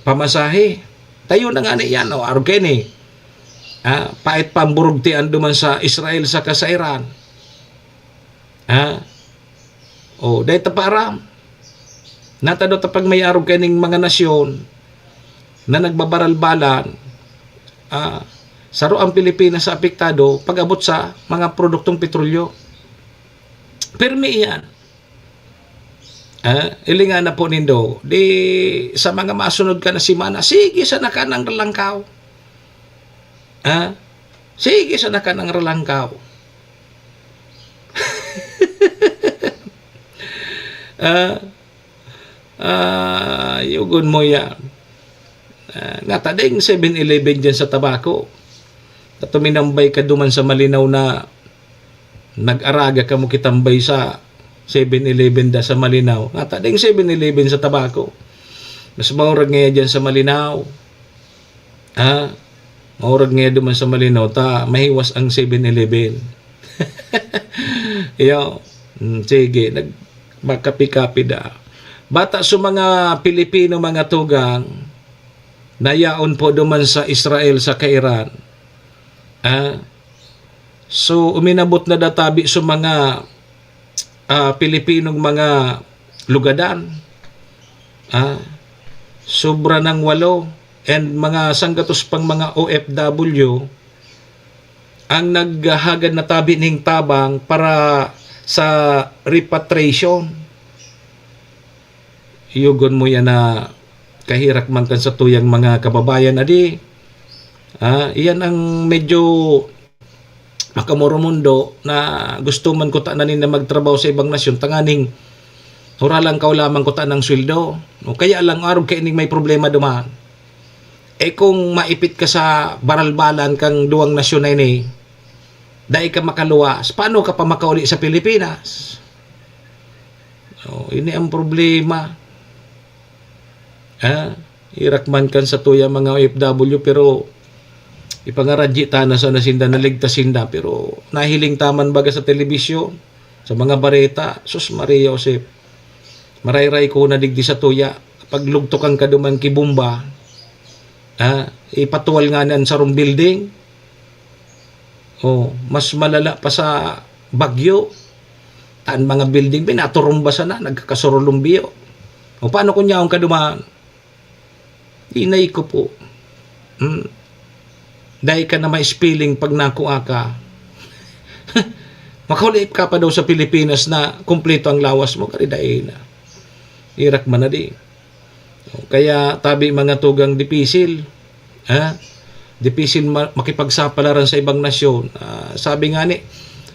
pamasahe tayo na nga yan araw kayo ni pait pamburugtian duman sa Israel sa Iran dahil taparam natado tapag may araw kayo ng mga nasyon na nagbabaral-balan saro ang Pilipinas sa apektado pag-abot sa mga produktong petrolyo. Permi yan. Ilingan na po nindo. Di sa mga masunod ka na simana, sige sa nakanang relangkaw. Sige sa nakanang relangkaw. Yugon mo yan. Nga tadeng 7-Eleven dyan sa tabako. Tuminambay ka duman sa Malinaw na nag-araga ka mo kitambay sa 7-Eleven da sa Malinaw. Nga tadeng 7-Eleven sa tabako. Mas maurag nga dyan sa Malinaw. Maurag nga duman sa Malinaw ta mahiwas ang 7-Eleven. Sige, nagmakapi-kapi da. Bata sa mga Pilipino mga tugang nayaon po duman sa Israel sa Iran. So uminabot na databi sa mga Pilipinong mga lugadan. Sobra ng 8 and mga sanggatos pang mga OFW ang naghahagad na tabi ning tabang para sa repatriation. Yugon mo yan na kahirak man kan sa tuyang mga kababayan adi. Iyan ang medyo makamoromundo na gusto man ko tananin na magtrabaho sa ibang nasyon tanganing huralang kaw lamang ko tanang sweldo. O kaya lang araw kaining may problema duman. kung maipit ka sa baralbalan kang duwang nasyon na ini, dahil ka makaluwas, paano ka pa makauli sa Pilipinas? Ini ang problema. Irak man kan sa tuya mga OFW, pero ipangaradji ta na sa nasinda, naligtasinda, pero nahiling taman baga sa telebisyon, sa mga bareta, sus Maria Josep, marayray ko na digdi sa tuya, paglugtokan ka duman kibumba, ipatuwal nga nan sa room building, mas malala pa sa bagyo, taan mga building, binaturumbasan na, nagkakasurulumbiyo. Paano kunya ang kadumaan? Inay ko po. Dahil ka na may spilling pag nakuha ka. Makaulip ka pa daw sa Pilipinas na kumpleto ang lawas mo, karidain na. Irak man na di. Kaya tabi mga tugang dipisil. Dipisil makipagsapalaran sa ibang nasyon. Sabi nga ni,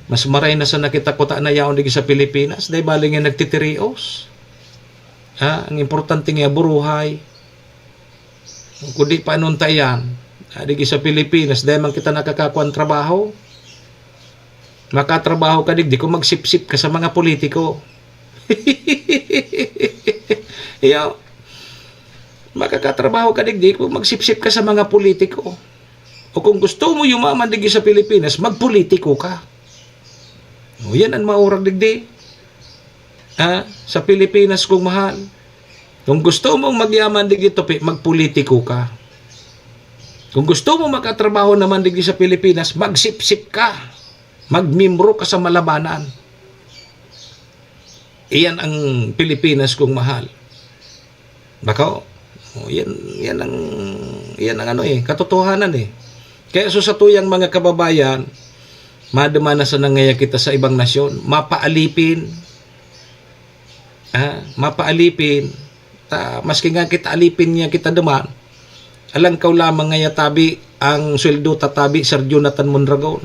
mas maray na sa nakita na yaon digi sa Pilipinas, dahil baling nga nagtitirios. Ang importante nga buruhay. Kundi pa nun tayan, digi sa Pilipinas, dahil man kita nakakakuan trabaho, makatrabaho ka di ko magsipsip ka sa mga politiko. Makakatrabaho ka di ko magsipsip ka sa mga politiko. O kung gusto mo yumaman digi sa Pilipinas, magpolitiko ka. Yan ang maurag digdi. Sa Pilipinas kung mahal. Kung gusto mong magyaman dito, magpolitiko ka. Kung gusto mo makatrabaho naman dito sa Pilipinas, magsipsip ka. Magmembro ka sa malabanan. Iyan ang Pilipinas kung mahal. Bako, yan ang katotohanan eh. Kaya sa tuyang mga kababayan, madama na sa nangaya kita sa ibang nasyon, mapaalipin. Mapaalipin. Maski nga kita alipin niya kita duman, alang kaw lamang nga tabi ang sweldo tatabi Sir Jonathan Mondragon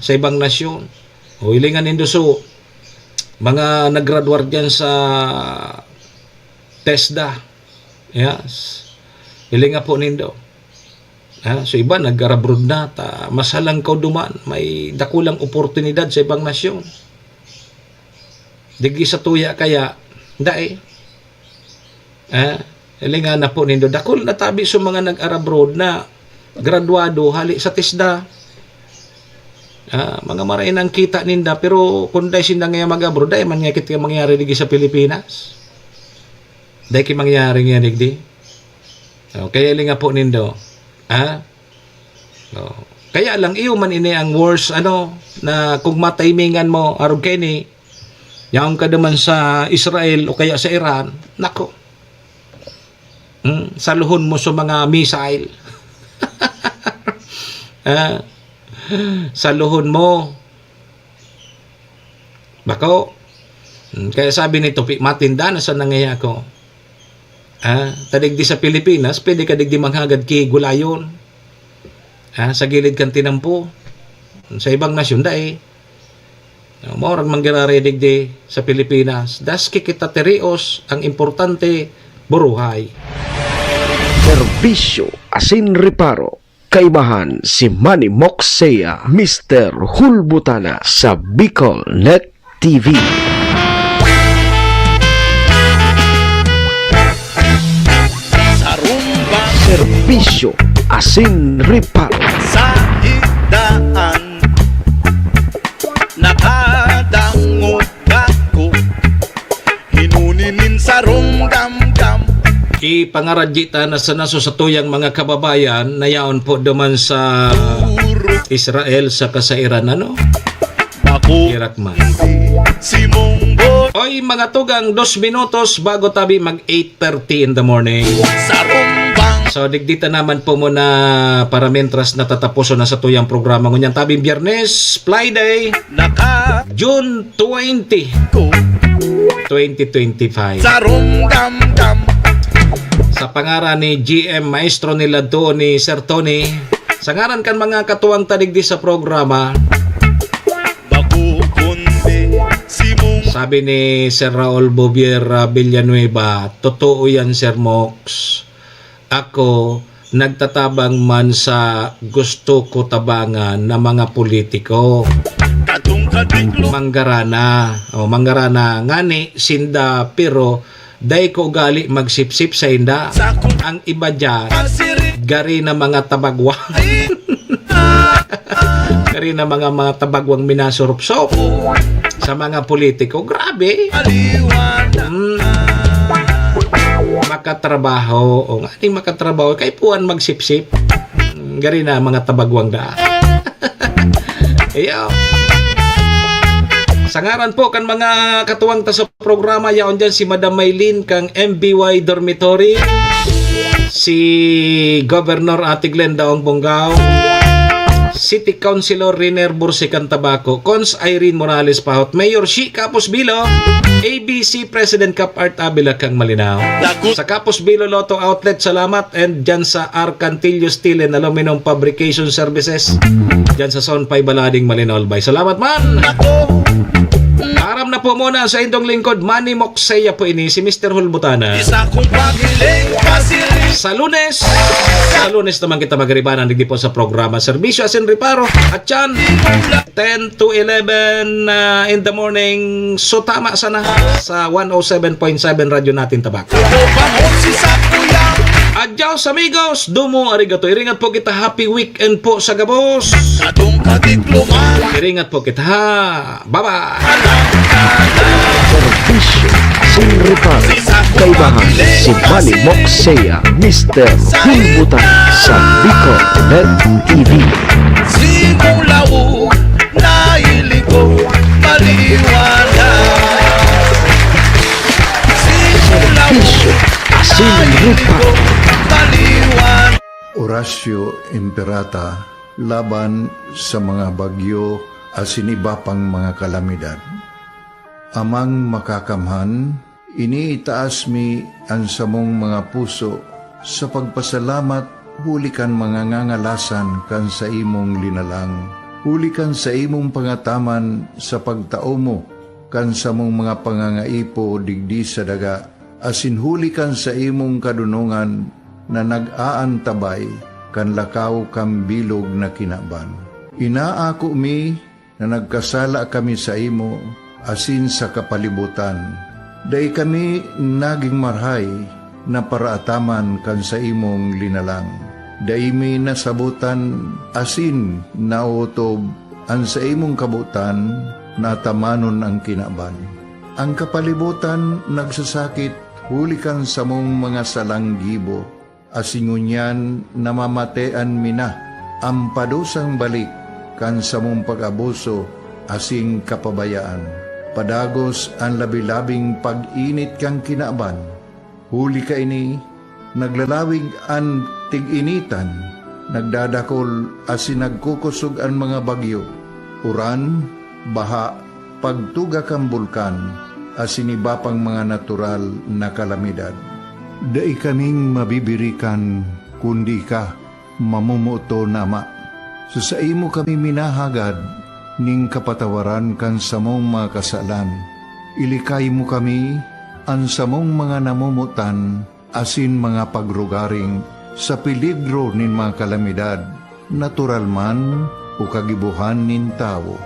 sa ibang nasyon. Ilingan nindo so mga naggraduar dyan sa TESDA, yes, ilinga po nindo. So iba nag-abroad na, masalang kaw duman, may dakulang oportunidad sa ibang nasyon. Digi sa tuya kaya dai ilinga na po nindo, dakul na tabi sa mga nag-abroad na graduado hali sa TESDA. Mga marain ang kita ninda, pero kung dahil sinda nga mag-abroad, dahil man nga kita mangyari digi sa Pilipinas, dahil ki mangyari nga digdi. Kaya ilinga po nindo, kaya lang iyo man ini ang worst na kung mataymingan mo arog kay ni yaong ka naman sa Israel o kaya sa Iran, nako, saluhon mo sa mga missile. Saluhon mo. Bako, kaya sabi ni Topi, matinda na sa nangaya ko. Tadigdi sa Pilipinas, pwede ka digdi manghagad ki gulayon. Sa gilid kang tinampo. Sa ibang nasyon dahil. Maurag manggirari digdi sa Pilipinas. Das kikita terios, ang importante, buruhay. Serbisyo asin reparo. Kaibahan si Manny Moxea, Mr. Hulbutana sa Bicol Net TV. Sarumba Serbisyo asin reparo. sa higdaan, nakadangot ako, hinuninin sa rumdamdam. Ipangaradjita na sa naso sa tuyang mga kababayan na yaon po duman sa Israel sa kasairan Irak man. Si Monggo Oy mga tugang 2 minutos bago tabi mag 8:30 in the morning. sa rumbang, So digdita naman po muna para mentras natatapuso na sa tuyang programa ngunyan tabing Biyernes, Friday, June 20, ko 2025. sa rumdamdam. Sa pangaran ni GM Maestro nila doon ni Sir Tony, sa ngaran kan mga katuwang tadigdi sa programa, Bago kundi si Mong sabi ni Sir Raul Bovier Villanueva, totoo yan Sir Mox. ako nagtatabang man sa gusto ko tabangan na mga politiko. Katong kadiklo Manggarana. O, manggarana. Ngani, sinda, pero day ko gali magsipsip sa inda. sa kong Ang iba dyan, pasiri gari na mga tabagwang. Gari na mga tabagwang minasurupsop sa mga politiko. Grabe. aliwana Makatrabaho. O nga, makatrabaho. Kay puan magsipsip. Gari na mga tabagwang da. Iyo. Sangaran po kan mga katuwang ta sa programa yaon dyan si Madam Maylin kang MBY Dormitory, si Governor Ate Glenda Ong Bonggao, City Councilor Riner Bursican Tabaco, Cons Irene Morales Pahot, Mayor Shi Capos Bilo, ABC President Cap Art Abila kang Malinaw. Sa Capos Bilo Lotto Outlet, salamat. And dyan sa Arcantillo Steel and Aluminum Fabrication Services, dyan sa Son 5 Balading Malinaw Albay. Salamat man! Aram na po muna sa indong lingkod, Manny Moxeya po ini, si Mr. Hulbutana. isa kong pagiling pasiri Sa Lunes naman kita magribanan digdi po sa programa Serbisyo Asin Reparo at yan 10 to 11 in the morning. So tama sana sa 107.7 radyo natin Tabak. Pamot si sa kuyang Adios amigos, dumo arigato. Iringat po kita, happy weekend po sa Gabos. Katong kadiklo man Iringat po kita ha. Bye-bye. Serbisyo Sin Reparo. Kaibahan si Manny Moxeya, Mr. Hulbutan sa Bicol Net TV. Simong lawo na iligo maliwanag. Simong lawo Serbisyo Sin Reparo. maliwanag. Horacio Imperata laban sa mga bagyo asin iba pang mga kalamidad. Amang makakamhan, iniitaas mi ang samong mga puso sa pagpasalamat, hulikan mga ngangalasan kan sa imong linalang. Hulikan sa imong pangataman sa pagtao mo, kan sa mong mga pangangaipo digdi sa daga, asin hulikan sa imong kadunungan na nag-aantabay kan lakaw kang bilog na kinaban. Inaako mi na nagkasala kami sa imo, asin sa kapalibutan. Day kami naging marhay na paraataman kan sa imong linalang. Day mi nasabutan asin nautob ang sa imong kabutan na tamanon ang kinaban. Ang kapalibutan nagsasakit, hulikan sa mong mga salanggibo, asingunyan namamatean mina, ang padusang balik kan sa mong pag-abuso, asing kapabayaan. Padagos ang labi-labing pag-init kang kinaban. Huli ka ini, naglalawig ang tig-initan, nagdadakol asin nagkukusog ang mga bagyo. Uran, baha, pagtuga kang bulkan, asin iba pang mga natural na kalamidad. Dai kaming mabibirikan, kundi ka, mamumuto nama. Sa imo kami minahagad, ning kapatawaran kan samong mga kasalan. Ilikay mo kami, ang samong mga namumutan, asin mga pagrugaring, sa peligro nin mga kalamidad, natural man o kagibuhan nin tao.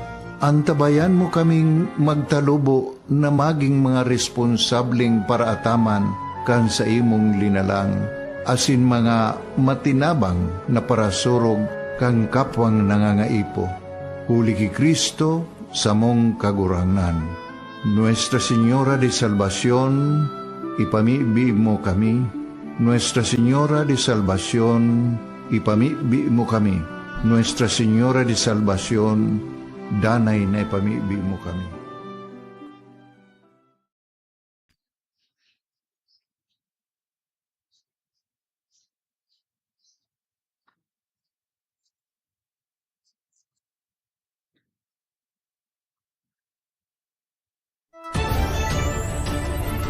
Antabayan mo kaming magtalubo na maging mga responsabling paraataman kan sa imong linalang, asin mga matinabang na parasurog kang kapwang nangangaipo. Huli ki Kristo sa mong kagurangan. Nuestra Señora de Salvación, ipamibi mo kami. Nuestra Señora de Salvación, ipamibi mo kami. Nuestra Señora de Salvación, danay na ipamibi mo kami.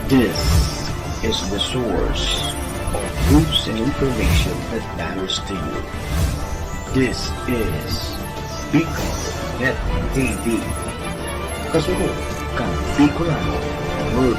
This is the source of news and information that matters to you. This is Bicol Net TV. Kasunod kang Bicolano, Word